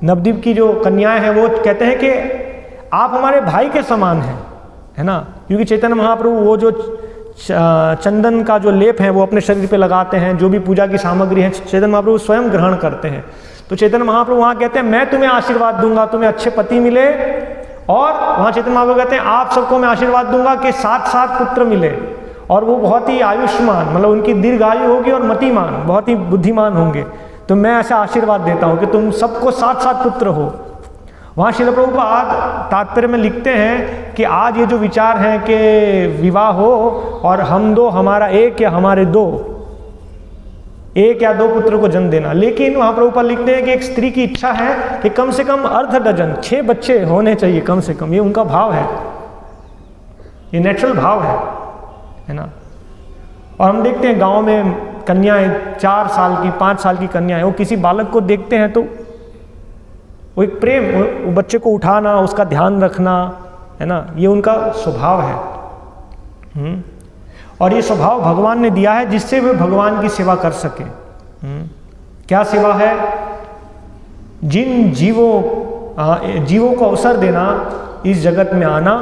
नवद्वीप की जो कन्याएं हैं वो कहते हैं कि आप हमारे भाई के समान हैं, है ना, क्योंकि चैतन्य महाप्रभु वो जो चंदन का जो लेप है वो अपने शरीर पे लगाते हैं, जो भी पूजा की सामग्री है चैतन्य महाप्रभु स्वयं ग्रहण करते हैं। तो चैतन्य महाप्रभु वहाँ कहते हैं मैं तुम्हें आशीर्वाद दूंगा, तुम्हें अच्छे पति मिले, और वहाँ चैतन्य महाप्रभु कहते हैं आप सबको मैं आशीर्वाद दूंगा कि 7 पुत्र मिले, और वो बहुत ही आयुष्मान, मतलब उनकी दीर्घ आयु होगी और मतिमान, बहुत ही बुद्धिमान होंगे। तो मैं ऐसा आशीर्वाद देता हूँ कि तुम सबको 7 पुत्र हो। वहाँ श्रील प्रभुपाद तात्पर्य में लिखते हैं कि आज ये जो विचार हैं कि विवाह हो और हम दो, हमारा एक या हमारे दो, 1 या 2 पुत्र को जन्म देना, लेकिन वहाँ प्रभुपाद लिखते हैं कि एक स्त्री की इच्छा है कि कम से कम अर्ध डजन 6 बच्चे होने चाहिए कम से कम, ये उनका भाव है, ये नेचुरल भाव है ना। और हम देखते हैं गांव में कन्याएं 4 साल की 5 साल की कन्याएं, वो किसी बालक को देखते हैं तो वो एक प्रेम, वो बच्चे को उठाना, उसका ध्यान रखना, है ना, ये उनका स्वभाव है। और ये स्वभाव भगवान ने दिया है जिससे वे भगवान की सेवा कर सके। क्या सेवा है? जिन जीवों को अवसर देना, इस जगत में आना,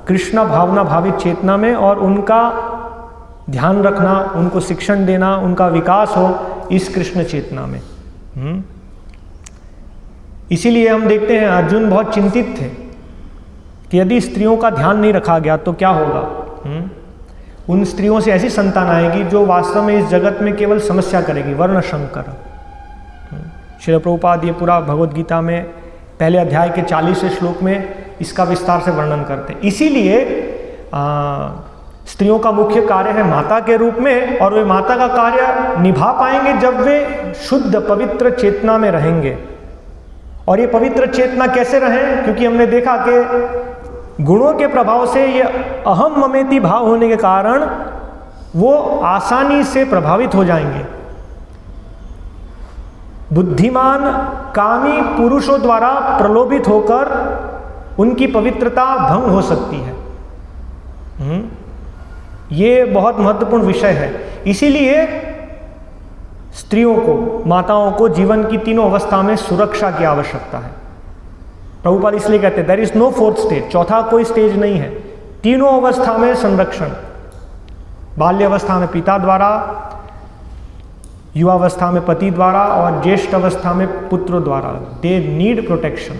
कृष्ण भावना भावित चेतना में, और उनका ध्यान रखना, उनको शिक्षण देना, उनका विकास हो इस कृष्ण चेतना में। इसीलिए हम देखते हैं अर्जुन बहुत चिंतित थे कि यदि स्त्रियों का ध्यान नहीं रखा गया तो क्या होगा। उन स्त्रियों से ऐसी संतान आएगी जो वास्तव में इस जगत में केवल समस्या करेगी, वर्ण शंकर। श्रील प्रभुपाद ये पूरा भगवद गीता में पहले अध्याय के 40वें श्लोक में इसका विस्तार से वर्णन करते हैं। इसीलिए स्त्रियों का मुख्य कार्य है माता के रूप में, और वे माता का कार्य निभा पाएंगे जब वे शुद्ध पवित्र चेतना में रहेंगे। और ये पवित्र चेतना कैसे रहें? क्योंकि हमने देखा कि गुणों के प्रभाव से ये अहम ममेति भाव होने के कारण वो आसानी से प्रभावित हो जाएंगे। बुद्धिमान कामी पुरुषों द्वारा प्रलोभित होकर उनकी पवित्रता भंग हो सकती है। ये बहुत महत्वपूर्ण विषय है। इसीलिए स्त्रियों को, माताओं को जीवन की तीनों अवस्था में सुरक्षा की आवश्यकता है। प्रभुपाद इसलिए कहते हैं there is no 4th stage, चौथा कोई स्टेज नहीं है। तीनों अवस्था में संरक्षण, बाल्य अवस्था में पिता द्वारा, युवावस्था में पति द्वारा, और ज्येष्ठ अवस्था में पुत्रों द्वारा। दे नीड प्रोटेक्शन,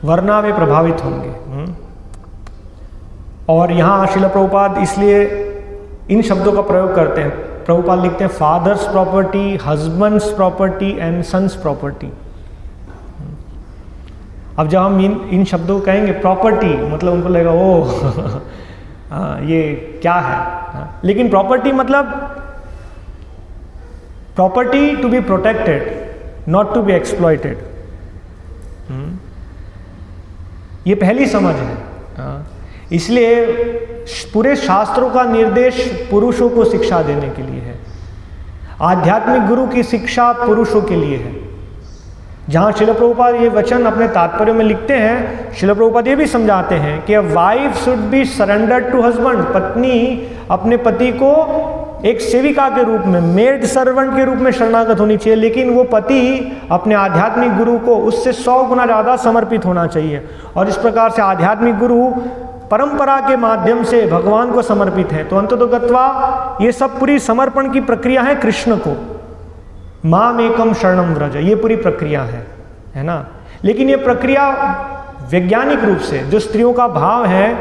वरना वे प्रभावित होंगे। और यहाँ श्रील प्रभुपाद इसलिए इन शब्दों का प्रयोग करते हैं। प्रभुपाद लिखते हैं father's property, husband's property and son's property. अब जब हम इन शब्दों को कहेंगे प्रॉपर्टी, मतलब उनको लगेगा ओ ये क्या है। लेकिन प्रॉपर्टी मतलब property to be protected, not to be exploited. ये पहली समझ है। इसलिए पूरे शास्त्रों का निर्देश पुरुषों को शिक्षा देने के लिए है। आध्यात्मिक गुरु की शिक्षा पुरुषों के लिए है। जहाँ श्रील प्रभुपाद ये वचन अपने तात्पर्य में लिखते हैं, श्रील प्रभुपाद ये भी समझाते हैं कि wife should be surrendered to husband. पत्नी अपने पति को एक सेविका के रूप में, मेड सर्वेंट के रूप में शरणागत होनी चाहिए, लेकिन वो पति अपने आध्यात्मिक गुरु को उससे 100 गुना ज़्यादा समर्पित होना चाहिए। और इस प्रकार से आध्यात्मिक गुरु परंपरा के माध्यम से भगवान को समर्पित है। तो अंततोगत्वा ये सब पूरी समर्पण की प्रक्रिया है कृष्ण को। माम एकम शरणम व्रज, ये पूरी प्रक्रिया है ना। लेकिन ये प्रक्रिया वैज्ञानिक रूप से, जो स्त्रियों का भाव है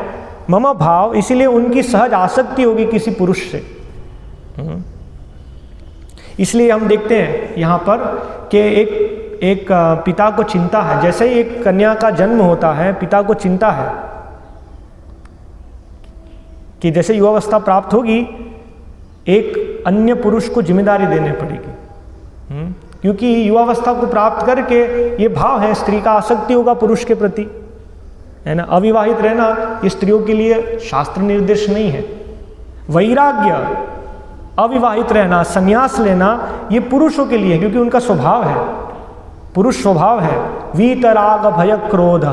मम भाव, इसीलिए उनकी सहज आसक्ति होगी किसी पुरुष से। इसलिए हम देखते हैं यहाँ पर कि एक पिता को चिंता है। जैसे ही एक कन्या का जन्म होता है, पिता को चिंता है कि जैसे युवावस्था प्राप्त होगी, एक अन्य पुरुष को जिम्मेदारी देनी पड़ेगी। क्योंकि युवावस्था को प्राप्त करके ये भाव है, स्त्री का आसक्ति होगा पुरुष के प्रति, है ना। अविवाहित रहना ये स्त्रियों के लिए शास्त्र निर्देश नहीं है। वैराग्य, अविवाहित रहना, संन्यास लेना, ये पुरुषों के लिए है, क्योंकि उनका स्वभाव है, पुरुष स्वभाव है। वीतराग भय क्रोध,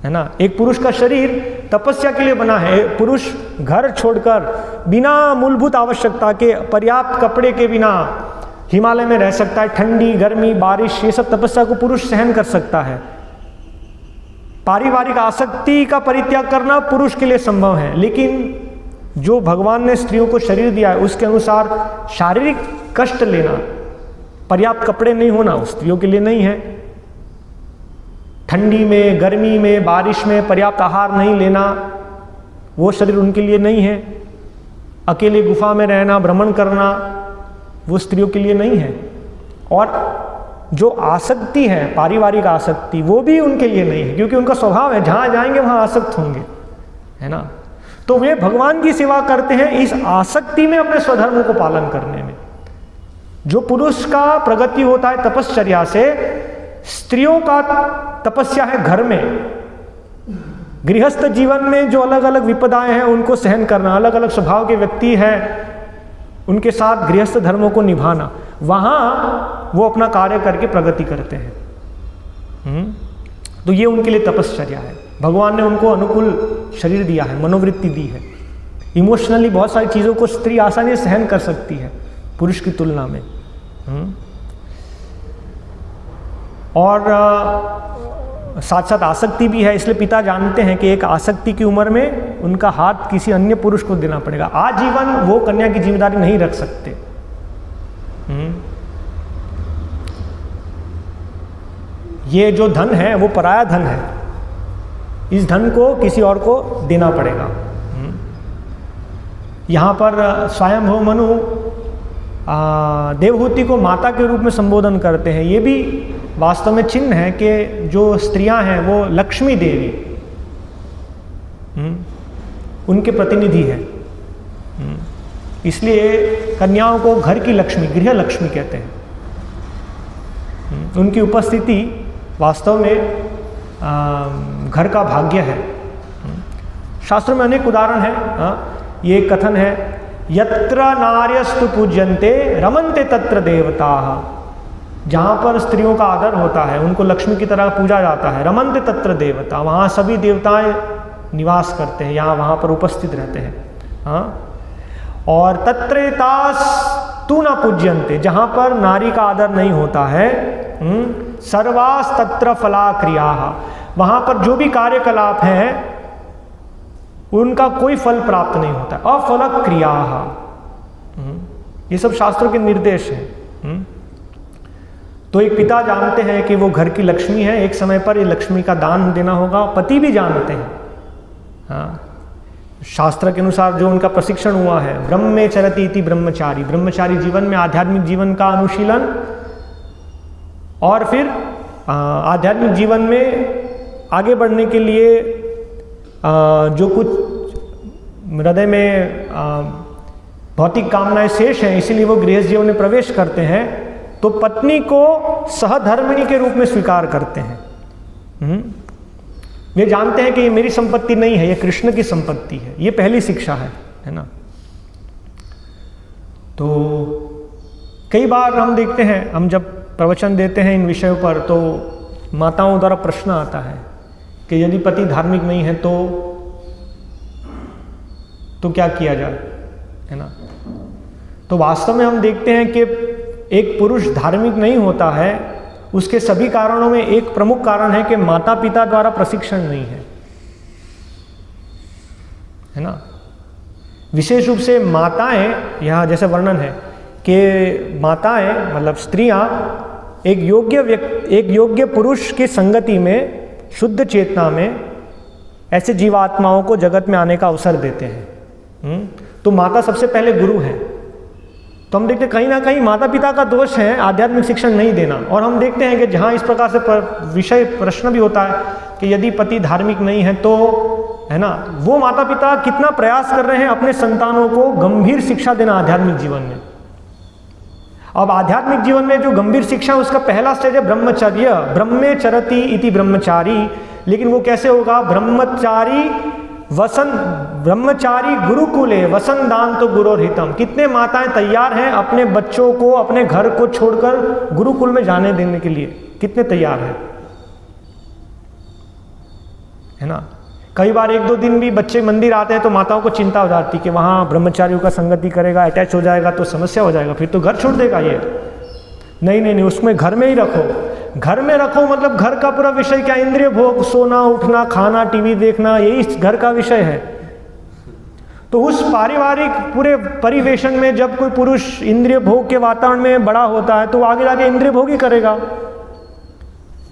है ना। एक पुरुष का शरीर तपस्या के लिए बना है। पुरुष घर छोड़कर बिना मूलभूत आवश्यकता के, पर्याप्त कपड़े के बिना हिमालय में रह सकता है। ठंडी, गर्मी, बारिश, ये सब तपस्या को पुरुष सहन कर सकता है। पारिवारिक आसक्ति का परित्याग करना पुरुष के लिए संभव है, लेकिन जो भगवान ने स्त्रियों को शरीर दिया है उसके अनुसार शारीरिक कष्ट लेना, पर्याप्त कपड़े नहीं होना, उस स्त्रियों के लिए नहीं है। ठंडी में, गर्मी में, बारिश में पर्याप्त आहार नहीं लेना, वो शरीर उनके लिए नहीं है। अकेले गुफा में रहना, भ्रमण करना, वो स्त्रियों के लिए नहीं है। और जो आसक्ति है, पारिवारिक आसक्ति, वो भी उनके लिए नहीं है, क्योंकि उनका स्वभाव है जहाँ जाएंगे वहाँ आसक्त होंगे, है ना। तो वे भगवान की सेवा करते हैं इस आसक्ति में, अपने स्वधर्मों को पालन करने में। जो पुरुष का प्रगति होता है तपश्चर्या से, स्त्रियों का तपस्या है घर में। गृहस्थ जीवन में जो अलग अलग विपदाएं हैं उनको सहन करना, अलग अलग स्वभाव के व्यक्ति हैं उनके साथ गृहस्थ धर्मों को निभाना, वहाँ वो अपना कार्य करके प्रगति करते हैं। तो ये उनके लिए तपश्चर्या है। भगवान ने उनको अनुकूल शरीर दिया है, मनोवृत्ति दी है। इमोशनली बहुत सारी चीज़ों को स्त्री आसानी से सहन कर सकती है पुरुष की तुलना में। और साथ साथ आसक्ति भी है, इसलिए पिता जानते हैं कि एक आसक्ति की उम्र में उनका हाथ किसी अन्य पुरुष को देना पड़ेगा। आजीवन वो कन्या की जिम्मेदारी नहीं रख सकते। ये जो धन है वो पराया धन है, इस धन को किसी और को देना पड़ेगा। यहाँ पर स्वयंभू मनु देवहूति को माता के रूप में संबोधन करते हैं। ये भी वास्तव में चिन्ह है कि जो स्त्रियां हैं वो लक्ष्मी देवी उनके प्रतिनिधि है। इसलिए कन्याओं को घर की लक्ष्मी, गृह लक्ष्मी कहते हैं। उनकी उपस्थिति वास्तव में घर का भाग्य है। शास्त्रों में अनेक उदाहरण है। ये कथन है, यत्र नार्यस्तु पूज्यन्ते रमन्ते तत्र देवताः। जहाँ पर स्त्रियों का आदर होता है, उनको लक्ष्मी की तरह पूजा जाता है, रमन्ते तत्र देवता, वहाँ सभी देवताएं निवास करते हैं, यहाँ वहाँ पर उपस्थित रहते हैं। और तत्रेतास तु न पूज्यन्ते, जहाँ पर नारी का आदर नहीं होता है, सर्वास तत्र फला क्रियाः, वहाँ पर जो भी कार्यकलाप हैं उनका कोई फल प्राप्त नहीं होता। अफल क्रियाः, ये सब शास्त्रों के निर्देश हैं। तो एक पिता जानते हैं कि वो घर की लक्ष्मी है, एक समय पर ये लक्ष्मी का दान देना होगा। पति भी जानते हैं। शास्त्र के अनुसार जो उनका प्रशिक्षण हुआ है, ब्रह्मे चरति इति ब्रह्मचारी, ब्रह्मचारी जीवन में आध्यात्मिक जीवन का अनुशीलन, और फिर आध्यात्मिक जीवन में आगे बढ़ने के लिए जो कुछ हृदय में भौतिक कामनाएं शेष हैं, इसीलिए वो गृहस्थ जीवन में प्रवेश करते हैं, तो पत्नी को सहधर्मिणी के रूप में स्वीकार करते हैं। वे जानते हैं कि ये मेरी संपत्ति नहीं है, ये कृष्ण की संपत्ति है। ये पहली शिक्षा है ना। तो कई बार हम देखते हैं, हम जब प्रवचन देते हैं इन विषयों पर, तो माताओं द्वारा प्रश्न आता है कि यदि पति धार्मिक नहीं है तो क्या किया जाए, है ना। तो वास्तव में हम देखते हैं कि एक पुरुष धार्मिक नहीं होता है, उसके सभी कारणों में एक प्रमुख कारण है कि माता पिता द्वारा प्रशिक्षण नहीं है ना। विशेष रूप से माताएं, यहाँ जैसे वर्णन है कि माताएं मतलब स्त्रियां एक योग्य पुरुष की संगति में, शुद्ध चेतना में ऐसे जीवात्माओं को जगत में आने का अवसर देते हैं। तो माता सबसे पहले गुरु है। तो हम देखते हैं कहीं ना कहीं माता पिता का दोष है आध्यात्मिक शिक्षण नहीं देना। और हम देखते हैं कि जहाँ इस प्रकार से विषय प्रश्न भी होता है कि यदि पति धार्मिक नहीं है तो, है ना, वो माता पिता कितना प्रयास कर रहे हैं अपने संतानों को गंभीर शिक्षा देना आध्यात्मिक जीवन में। अब आध्यात्मिक जीवन में जो गंभीर शिक्षा, उसका पहला स्टेज है ब्रह्मचर्य, ब्रह्मे चरति इति ब्रह्मचारी। लेकिन वो कैसे होगा? ब्रह्मचारी गुरुकुले वसंदान तो गुरोहितम। कितने माताएं तैयार हैं अपने बच्चों को, अपने घर को छोड़कर गुरुकुल में जाने देने के लिए? कितने तैयार हैं, है ना? कई बार 1-2 दिन भी बच्चे मंदिर आते हैं तो माताओं को चिंता हो जाती कि वहाँ ब्रह्मचारियों का संगति करेगा, अटैच हो जाएगा तो समस्या हो जाएगा, फिर तो घर छोड़ देगा ये। नहीं, उसमें घर में ही रखो। घर में रखो मतलब घर का पूरा विषय क्या? इंद्रिय भोग, सोना, उठना, खाना, टीवी देखना, यही घर का विषय है। तो उस पारिवारिक पूरे परिवेशन में जब कोई पुरुष इंद्रिय भोग के वातावरण में बड़ा होता है तो आगे जाके इंद्रिय भोग ही करेगा,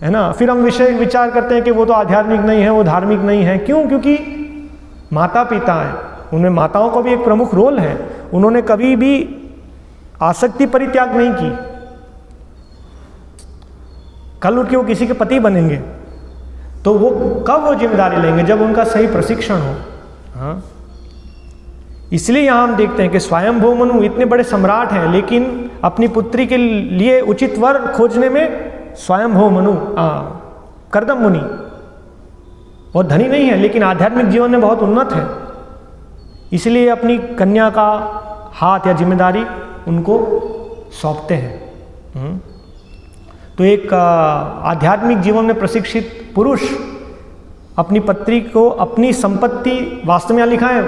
है ना? फिर हम विचार करते हैं कि वो तो आध्यात्मिक नहीं है, वो धार्मिक नहीं है। क्यों? क्योंकि माता पिता हैं, उनमें माताओं का भी एक प्रमुख रोल है। उन्होंने कभी भी आसक्ति परित्याग नहीं की। कल उठ के वो किसी के पति बनेंगे तो वो कब वो जिम्मेदारी लेंगे? जब उनका सही प्रशिक्षण हो। हाँ, इसलिए यहाँ हम देखते हैं कि स्वयंभू मनु इतने बड़े सम्राट हैं, लेकिन अपनी पुत्री के लिए उचित वर खोजने में स्वयंभू मनु कर्दम मुनि बहुत धनी नहीं है, लेकिन आध्यात्मिक जीवन में बहुत उन्नत है। इसलिए अपनी कन्या का हाथ या जिम्मेदारी उनको सौंपते हैं। तो एक आध्यात्मिक जीवन में प्रशिक्षित पुरुष अपनी पत्नी को अपनी संपत्ति, वास्तव में लिखा है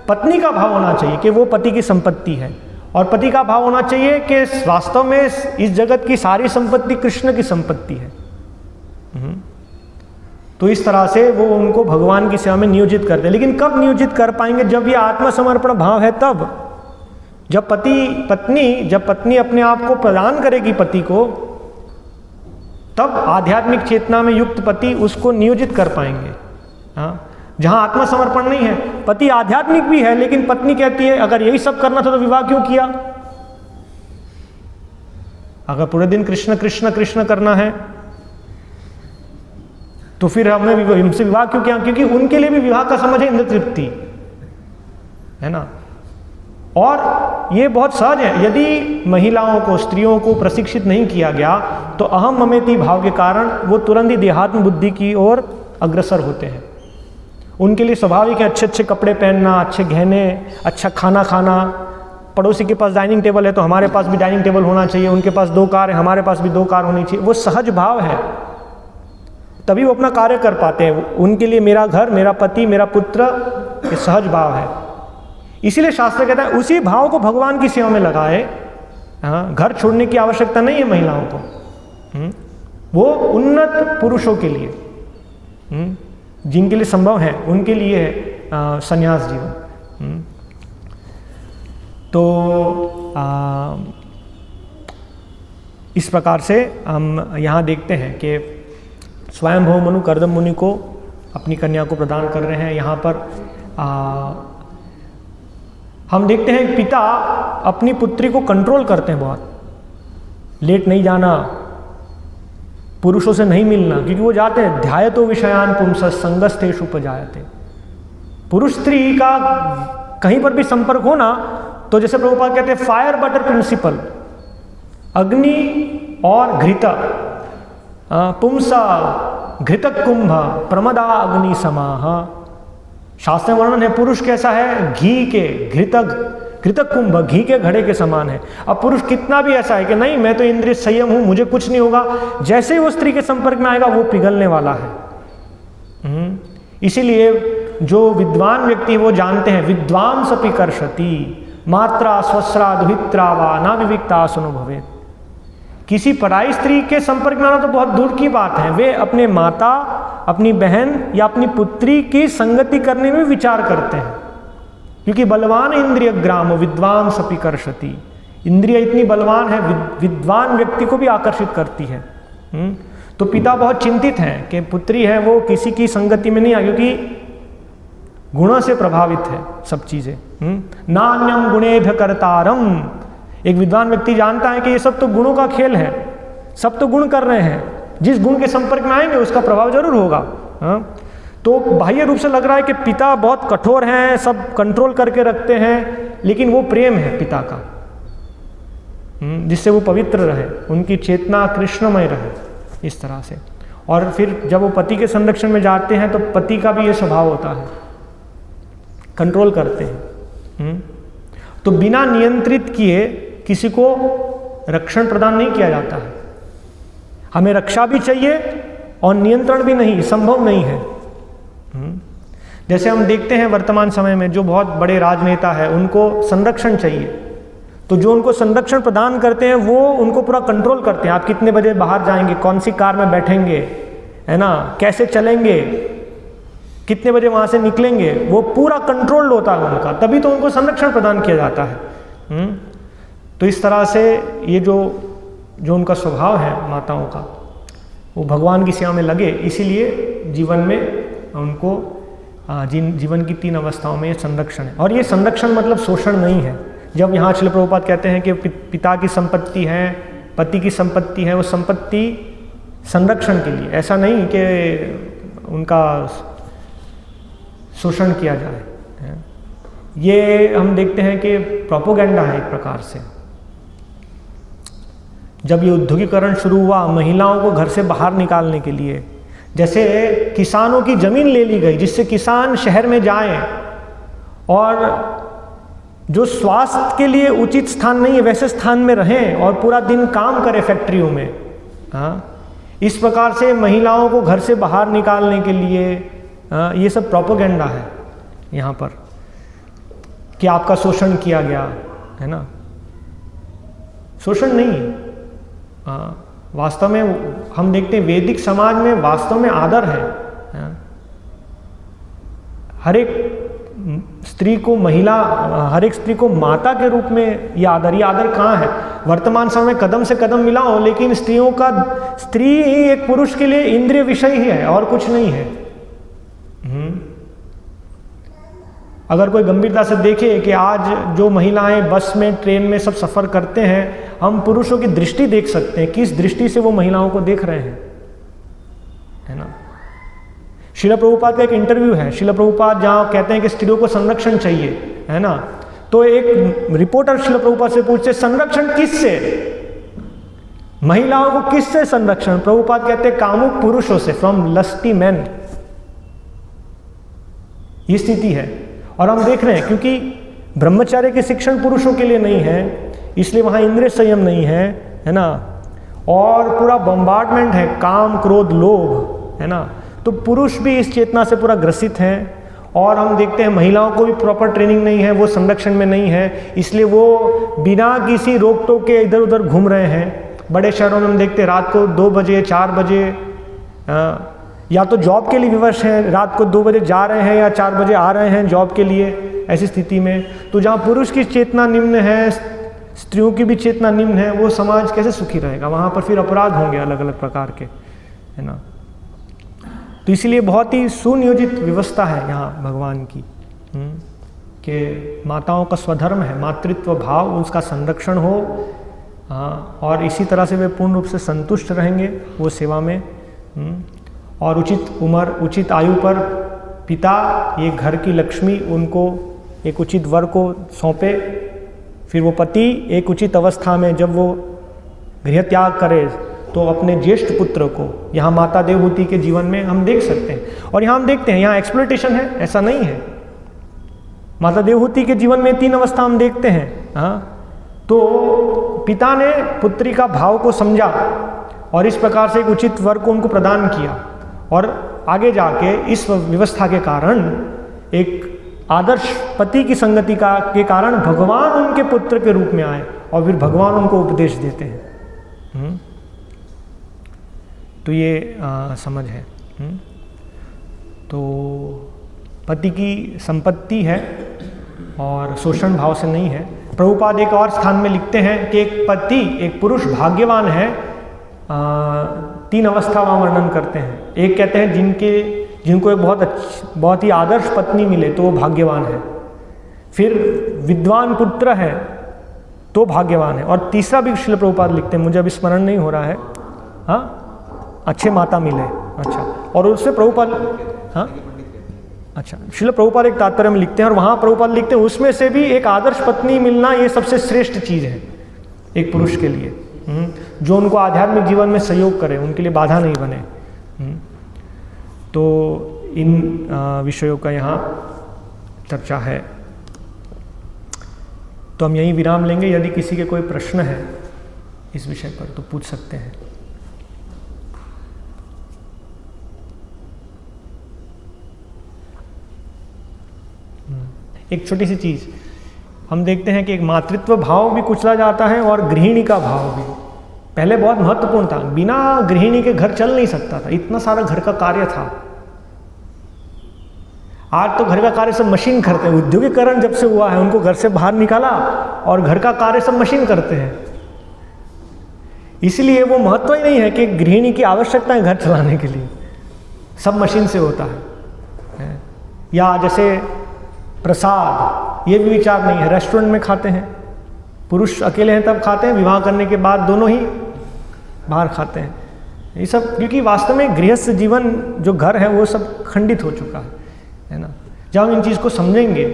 पत्नी का भाव होना चाहिए कि वो पति की संपत्ति है, और पति का भाव होना चाहिए कि वास्तव में इस जगत की सारी संपत्ति कृष्ण की संपत्ति है। तो इस तरह से वो उनको भगवान की सेवा में नियोजित करते हैं। लेकिन कब नियोजित कर पाएंगे? जब ये आत्मसमर्पण भाव है तब। जब पत्नी अपने आप को प्रदान करेगी पति को, तब आध्यात्मिक चेतना में युक्त पति उसको नियोजित कर पाएंगे। हाँ, जहां आत्मसमर्पण नहीं है, पति आध्यात्मिक भी है लेकिन पत्नी कहती है अगर यही सब करना था तो विवाह क्यों किया? अगर पूरे दिन कृष्ण कृष्ण कृष्ण करना है तो फिर हमसे विवाह क्यों किया? क्योंकि उनके लिए भी विवाह का समझ है इंद्र तृप्ति, है ना? और ये बहुत सहज है। यदि महिलाओं को, स्त्रियों को प्रशिक्षित नहीं किया गया तो अहम ममेति भाव के कारण वो तुरंत ही देहात्म बुद्धि की ओर अग्रसर होते हैं। उनके लिए स्वाभाविक है अच्छे अच्छे कपड़े पहनना, अच्छे गहने, अच्छा खाना खाना। पड़ोसी के पास डाइनिंग टेबल है तो हमारे पास भी डाइनिंग टेबल होना चाहिए, उनके पास 2 कार है, हमारे पास भी 2 कार होनी चाहिए। वो सहज भाव है, तभी वो अपना कार्य कर पाते हैं। उनके लिए मेरा घर, मेरा पति, मेरा पुत्र, ये सहज भाव है। इसीलिए शास्त्र कहता है उसी भाव को भगवान की सेवा में लगाए। हाँ, घर छोड़ने की आवश्यकता नहीं है महिलाओं को। वो उन्नत पुरुषों के लिए, जिनके लिए संभव है, उनके लिए है संन्यास जीवन। तो इस प्रकार से हम यहाँ देखते हैं कि स्वयंभू मनु कर्दम मुनि को अपनी कन्या को प्रदान कर रहे हैं। यहाँ पर हम देखते हैं पिता अपनी पुत्री को कंट्रोल करते हैं बहुत। लेट नहीं जाना, पुरुषों से नहीं मिलना, क्योंकि वो जाते हैं ध्यायतो विषयान पुंसः संगस्थेषु उपजायते। पुरुष स्त्री का कहीं पर भी संपर्क होना तो जैसे प्रभुपाद कहते हैं फायर बटर प्रिंसिपल, अग्नि और घृत, पुंसा घृतक कुंभ प्रमदा अग्नि समाह। शास्त्र में वर्णन है पुरुष कैसा है, घी के घृतक कुंभ, घी के घड़े के समान है। अब पुरुष कितना भी ऐसा है कि नहीं मैं तो इंद्रिय संयम हूं, मुझे कुछ नहीं होगा, जैसे ही वो स्त्री के संपर्क में आएगा वो पिघलने वाला है। इसीलिए जो विद्वान व्यक्ति वो जानते हैं विद्वांसपि कर्षति मात्रा स्वस्रा दुहित्रा वा न विविक्ता सुनुभवेत्। किसी पराई स्त्री के संपर्क में आना तो बहुत दूर की बात है, वे अपने माता, अपनी बहन या अपनी पुत्री की संगति करने में विचार करते हैं। क्योंकि बलवान इंद्रिय ग्राम विद्वान सपि कर्षति, इंद्रिय इतनी बलवान है विद्वान व्यक्ति को भी आकर्षित करती है। तो पिता बहुत चिंतित हैं कि पुत्री है वो किसी की संगति में नहीं आ, क्योंकि गुणों से प्रभावित है सब चीजें। नान्यम गुणेभ्य कर्तारम, एक विद्वान व्यक्ति जानता है कि ये सब तो गुणों का खेल है, सब तो गुण कर रहे हैं, जिस गुण के संपर्क में आएंगे उसका प्रभाव जरूर होगा। तो बाह्य रूप से लग रहा है कि पिता बहुत कठोर हैं, सब कंट्रोल करके रखते हैं, लेकिन वो प्रेम है पिता का। जिससे वो पवित्र रहे, उनकी चेतना कृष्णमय रहे, इस तरह से। और फिर जब वो पति के संरक्षण में जाते हैं तो पति का भी ये स्वभाव होता है, कंट्रोल करते हैं। तो बिना नियंत्रित किए किसी को रक्षण प्रदान नहीं किया जाता है। हमें रक्षा भी चाहिए और नियंत्रण भी नहीं, संभव नहीं है। जैसे हम देखते हैं वर्तमान समय में जो बहुत बड़े राजनेता है, उनको संरक्षण चाहिए, तो जो उनको संरक्षण प्रदान करते हैं वो उनको पूरा कंट्रोल करते हैं। आप कितने बजे बाहर जाएंगे, कौन सी कार में बैठेंगे, है ना, कैसे चलेंगे, कितने बजे वहाँ से निकलेंगे, वो पूरा कंट्रोल्ड होता है उनका, तभी तो उनको संरक्षण प्रदान किया जाता है। तो इस तरह से ये जो उनका स्वभाव है माताओं का, वो भगवान की सेवा में लगे, इसीलिए जीवन में उनको जीवन की 3 अवस्थाओं में ये संरक्षण है। और ये संरक्षण मतलब शोषण नहीं है। जब यहाँ श्रील प्रभुपाद कहते हैं कि पिता की संपत्ति है, पति की संपत्ति है, वो संपत्ति संरक्षण के लिए, ऐसा नहीं कि उनका शोषण किया जाए। ये हम देखते हैं कि प्रोपोगेंडा है एक प्रकार से। जब ये औद्योगिकरण शुरू हुआ, महिलाओं को घर से बाहर निकालने के लिए, जैसे किसानों की जमीन ले ली गई जिससे किसान शहर में जाएं, और जो स्वास्थ्य के लिए उचित स्थान नहीं है वैसे स्थान में रहें और पूरा दिन काम करें फैक्ट्रियों में। इस प्रकार से महिलाओं को घर से बाहर निकालने के लिए ये सब प्रोपोगेंडा है यहाँ पर, कि आपका शोषण किया गया है ना। शोषण नहीं, वास्तव में हम देखते हैं वैदिक समाज में वास्तव में आदर है। हर एक स्त्री को हर एक स्त्री को माता के रूप में ये आदर कहाँ है? वर्तमान समय में कदम से कदम मिला हो, लेकिन स्त्री ही एक पुरुष के लिए इंद्रिय विषय ही है और कुछ नहीं है। अगर कोई गंभीरता से देखे कि आज जो महिलाएं बस में, ट्रेन में सब सफ़र करते हैं, हम पुरुषों की दृष्टि देख सकते हैं, किस दृष्टि से वो महिलाओं को देख रहे हैं, है ना। श्रील प्रभुपाद का एक इंटरव्यू है, श्रील प्रभुपाद जहाँ कहते हैं कि स्त्रियों को संरक्षण चाहिए, है ना, तो एक रिपोर्टर श्रील प्रभुपाद से पूछते संरक्षण किससे, महिलाओं को किससे संरक्षण? प्रभुपाद कहते हैं कामुक पुरुषों से, फ्रॉम लस्टी मैन। ये स्थिति है। और हम देख रहे हैं क्योंकि ब्रह्मचर्य के शिक्षण पुरुषों के लिए नहीं है, इसलिए वहाँ इंद्रिय संयम नहीं है ना, और पूरा बम्बार्डमेंट है काम, क्रोध, लोभ, है ना। तो पुरुष भी इस चेतना से पूरा ग्रसित हैं। और हम देखते हैं महिलाओं को भी प्रॉपर ट्रेनिंग नहीं है, वो संरक्षण में नहीं है, इसलिए वो बिना किसी रोक टोक के इधर उधर घूम रहे हैं। बड़े शहरों में हम देखते हैं रात को 2 बजे 4 बजे या तो जॉब के लिए विवश हैं, रात को 2 बजे जा रहे हैं या 4 बजे आ रहे हैं जॉब के लिए। ऐसी स्थिति में तो जहाँ पुरुष की चेतना निम्न है, स्त्रियों की भी चेतना निम्न है, वो समाज कैसे सुखी रहेगा? वहाँ पर फिर अपराध होंगे अलग अलग प्रकार के, है ना। तो इसीलिए बहुत ही सुनियोजित व्यवस्था है यहाँ भगवान की, कि माताओं का स्वधर्म है, मातृत्व भाव, उसका संरक्षण हो। और इसी तरह से वे पूर्ण रूप से संतुष्ट रहेंगे वो सेवा में। और उचित उम्र, उचित आयु पर पिता ये घर की लक्ष्मी उनको एक उचित वर को सौंपे, फिर वो पति एक उचित अवस्था में जब वो गृह त्याग करे तो अपने ज्येष्ठ पुत्र को, यहाँ माता देवहूति के जीवन में हम देख सकते हैं। और यहाँ हम देखते हैं यहाँ एक्सप्लॉयटेशन है, ऐसा नहीं है। माता देवहूति के जीवन में 3 अवस्था हम देखते हैं। तो पिता ने पुत्री का भाव को समझा और इस प्रकार से एक उचित वर को उनको प्रदान किया, और आगे जाके इस व्यवस्था के कारण एक आदर्श पति की संगति के कारण भगवान उनके पुत्र के रूप में आए और फिर भगवान उनको उपदेश देते हैं। तो ये समझ है। तो पति की संपत्ति है और शोषण भाव से नहीं है। प्रभुपाद एक और स्थान में लिखते हैं कि एक पति, एक पुरुष भाग्यवान है। 3 अवस्था वहाँ वर्णन करते हैं। एक कहते हैं जिनको एक बहुत ही आदर्श पत्नी मिले तो वो भाग्यवान है। फिर विद्वान पुत्र है तो भाग्यवान है। और तीसरा भी श्रील प्रभुपाद लिखते हैं, मुझे अभी स्मरण नहीं हो रहा है। अच्छे माता मिले। अच्छा, और उससे प्रभुपाद अच्छा, श्रील प्रभुपाद एक तात्पर्य में लिखते हैं और वहाँ प्रभुपाद लिखते हैं उसमें से भी एक आदर्श पत्नी मिलना ये सबसे श्रेष्ठ चीज़ है। एक पुरुष के लिए, जो उनको आध्यात्मिक जीवन में सहयोग करे, उनके लिए बाधा नहीं बने। तो इन विषयों का यहाँ चर्चा है। तो हम यहीं विराम लेंगे। यदि किसी के कोई प्रश्न है इस विषय पर तो पूछ सकते हैं। एक छोटी सी चीज़ हम देखते हैं कि एक मातृत्व भाव भी कुचला जाता है और गृहिणी का भाव भी। पहले बहुत महत्वपूर्ण था, बिना गृहिणी के घर चल नहीं सकता था, इतना सारा घर का कार्य था। आज तो घर का कार्य सब मशीन करते हैं। उद्योगीकरण जब से हुआ है, उनको घर से बाहर निकाला और घर का कार्य सब मशीन करते हैं। इसलिए वो महत्व ही नहीं है कि गृहिणी की आवश्यकता है घर चलाने के लिए, सब मशीन से होता है। या जैसे प्रसाद, ये भी विचार नहीं है, रेस्टोरेंट में खाते हैं, पुरुष अकेले हैं तब खाते हैं, विवाह करने के बाद दोनों ही बाहर खाते हैं। ये सब क्योंकि वास्तव में गृहस्थ जीवन जो घर है वो सब खंडित हो चुका है ना। जब हम इन चीज़ को समझेंगे,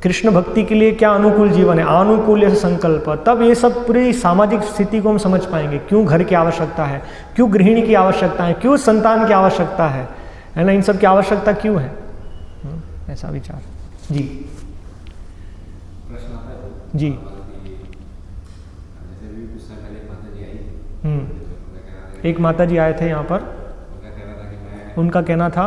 कृष्ण भक्ति के लिए क्या अनुकूल जीवन है, अनुकूल संकल्प, तब ये सब पूरी सामाजिक स्थिति को हम समझ पाएंगे। क्यों घर की आवश्यकता है, क्यों गृहिणी की आवश्यकता है, क्यों संतान की आवश्यकता है ना, इन सब की आवश्यकता क्यों है, ऐसा विचार। जी प्रश्न आता है जी। जैसे भी कुछ समय पहले माता जी आई, एक माता जी आए थे यहाँ पर, उनका कहना था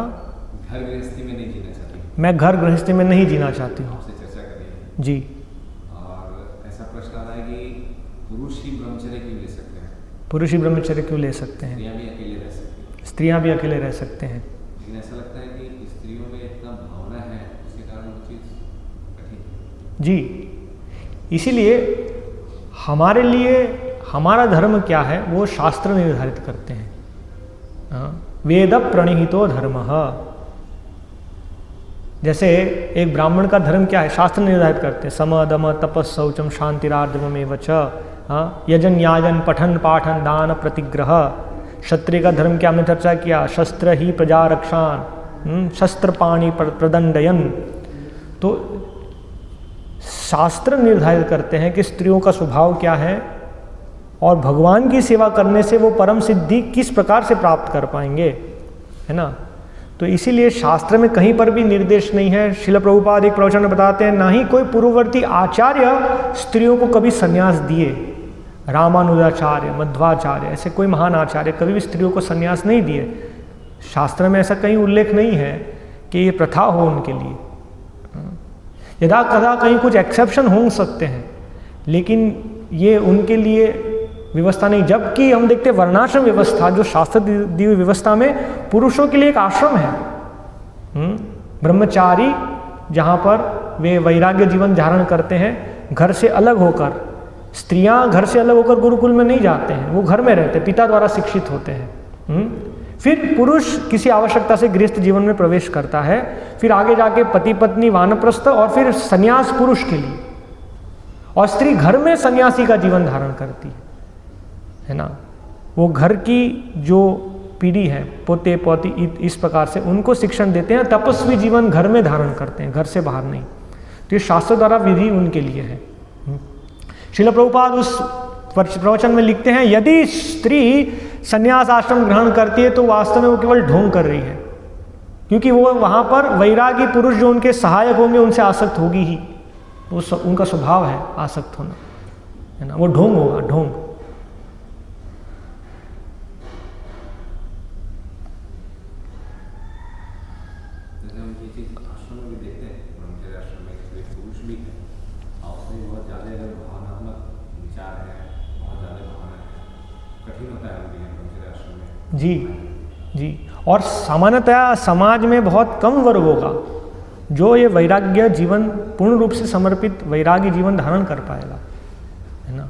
घर गृहस्थी में नहीं जीना चाहती, मैं घर गृहस्थी में नहीं जीना चाहती हूँ। आपसे चर्चा करिए जी। और ऐसा प्रश्न आता है कि पुरुष ही ब्रह्मचर्य क्यों ले सकते हैं, पुरुष ही ब्रह्मचर्य क्यों ले सकते हैं, स्त्रियाँ भी अकेले रह सकती हैं, स्त्रियाँ भी अकेले रह सकते हैं। लेकिन ऐसा लगता है कि स्त्रियों में इतना भावना है, उसके कारण वो चीज़ कठिन है। जी, इसीलिए हमारे लिए हमारा धर्म क्या है वो शास्त्र निर्धारित करते हैं। वेद प्रणिहितो धर्मः, जैसे एक ब्राह्मण का धर्म क्या है, शास्त्र निर्धारित करते हैं। सम दम तपस् शौचम शांतिरार्जवमेव च, यजन याजन पठन पाठन दान प्रतिग्रह। क्षत्रिय का धर्म क्या, हमने चर्चा किया, शस्त्र ही प्रजा रक्षान, शस्त्र पाणी प्रदंडयन। तो शास्त्र निर्धारित करते हैं कि स्त्रियों का स्वभाव क्या है और भगवान की सेवा करने से वो परम सिद्धि किस प्रकार से प्राप्त कर पाएंगे, है ना। तो इसीलिए शास्त्र में कहीं पर भी निर्देश नहीं है। श्रील प्रभुपाद एक प्रवचन में बताते हैं, ना ही कोई पूर्ववर्ती आचार्य स्त्रियों को कभी संन्यास दिए। रामानुजाचार्य, मध्वाचार्य, ऐसे कोई महान आचार्य कभी भी स्त्रियों को संन्यास नहीं दिए। शास्त्र में ऐसा कहीं उल्लेख नहीं है कि ये प्रथा हो उनके लिए। यदा कदा कहीं कुछ एक्सेप्शन हो सकते हैं, लेकिन ये उनके लिए व्यवस्था नहीं। जबकि हम देखते हैं वर्णाश्रम व्यवस्था, जो शास्त्र दी हुई व्यवस्था में पुरुषों के लिए एक आश्रम है, ब्रह्मचारी, जहाँ पर वे वैराग्य जीवन धारण करते हैं, घर से अलग होकर। स्त्रियां घर से अलग होकर गुरुकुल में नहीं जाते हैं, वो घर में रहते हैं, पिता द्वारा शिक्षित होते हैं। फिर पुरुष किसी आवश्यकता से गृहस्थ जीवन में प्रवेश करता है, फिर आगे जाके पति पत्नी वानप्रस्थ और फिर सन्यास पुरुष के लिए, और स्त्री घर में सन्यासी का जीवन धारण करती है ना। वो घर की जो पीढ़ी है, पोते पोती, इस प्रकार से उनको शिक्षण देते हैं। तपस्वी जीवन घर में धारण करते हैं, घर से बाहर नहीं। तो ये शास्त्र द्वारा विधि उनके लिए है। श्रील प्रभुपाद उस प्रवचन में लिखते हैं, यदि स्त्री संन्यास आश्रम ग्रहण करती है तो वास्तव में वो केवल ढोंग कर रही है, क्योंकि वो वहाँ पर वैरागी पुरुष जो उनके सहायक होंगे उनसे आसक्त होगी ही। वो उनका स्वभाव है आसक्त होना, है ना। वो ढोंग होगा, ढोंग। आश्रम में भी देखते हैं, ब्रह्मचर्य आश्रम में पुरुष भी है, उसमें बहुत ज़्यादा अगर भावनात्मक विचार है, बहुत ज़्यादा भावना है, कठिन होता है उनके लिए ब्रह्मचर्य आश्रम में। जी जी। और सामान्यतया समाज में बहुत कम वर्ग होगा जो ये वैराग्य जीवन पूर्ण रूप से समर्पित वैराग्य जीवन धारण कर पाएगा, है ना।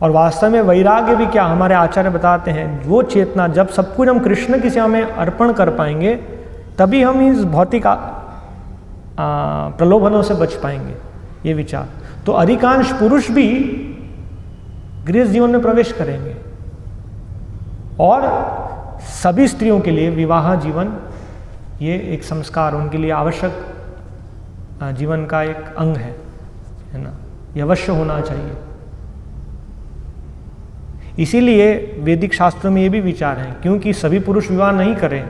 और वास्तव में वैराग्य भी क्या, हमारे आचार्य बताते हैं, वो चेतना जब सब कुछ हम कृष्ण की सेवा में अर्पण कर पाएंगे, तभी हम इस भौतिक प्रलोभनों से बच पाएंगे, ये विचार। तो अधिकांश पुरुष भी गृहस्थ जीवन में प्रवेश करेंगे, और सभी स्त्रियों के लिए विवाह जीवन ये एक संस्कार, उनके लिए आवश्यक जीवन का एक अंग है ना। ये अवश्य होना चाहिए। इसीलिए वैदिक शास्त्रों में ये भी विचार है, क्योंकि सभी पुरुष विवाह नहीं करें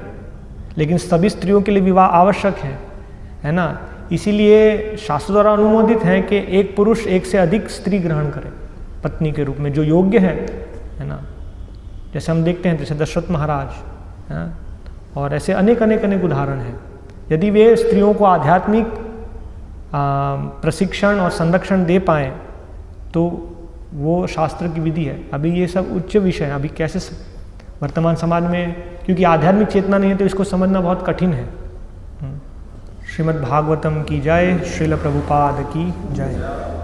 लेकिन सभी स्त्रियों के लिए विवाह आवश्यक है ना। इसीलिए शास्त्र द्वारा अनुमोदित है कि एक पुरुष एक से अधिक स्त्री ग्रहण करे पत्नी के रूप में जो योग्य है ना। जैसे हम देखते हैं जैसे दशरथ महाराज है, और ऐसे अनेक उदाहरण हैं। यदि वे स्त्रियों को आध्यात्मिक प्रशिक्षण और संरक्षण दे पाएँ तो वो शास्त्र की विधि है। अभी ये सब उच्च विषय है, अभी कैसे वर्तमान समाज में, क्योंकि आध्यात्मिक चेतना नहीं है तो इसको समझना बहुत कठिन है। श्रीमद् भागवतम की जय, श्रील प्रभुपाद की जय।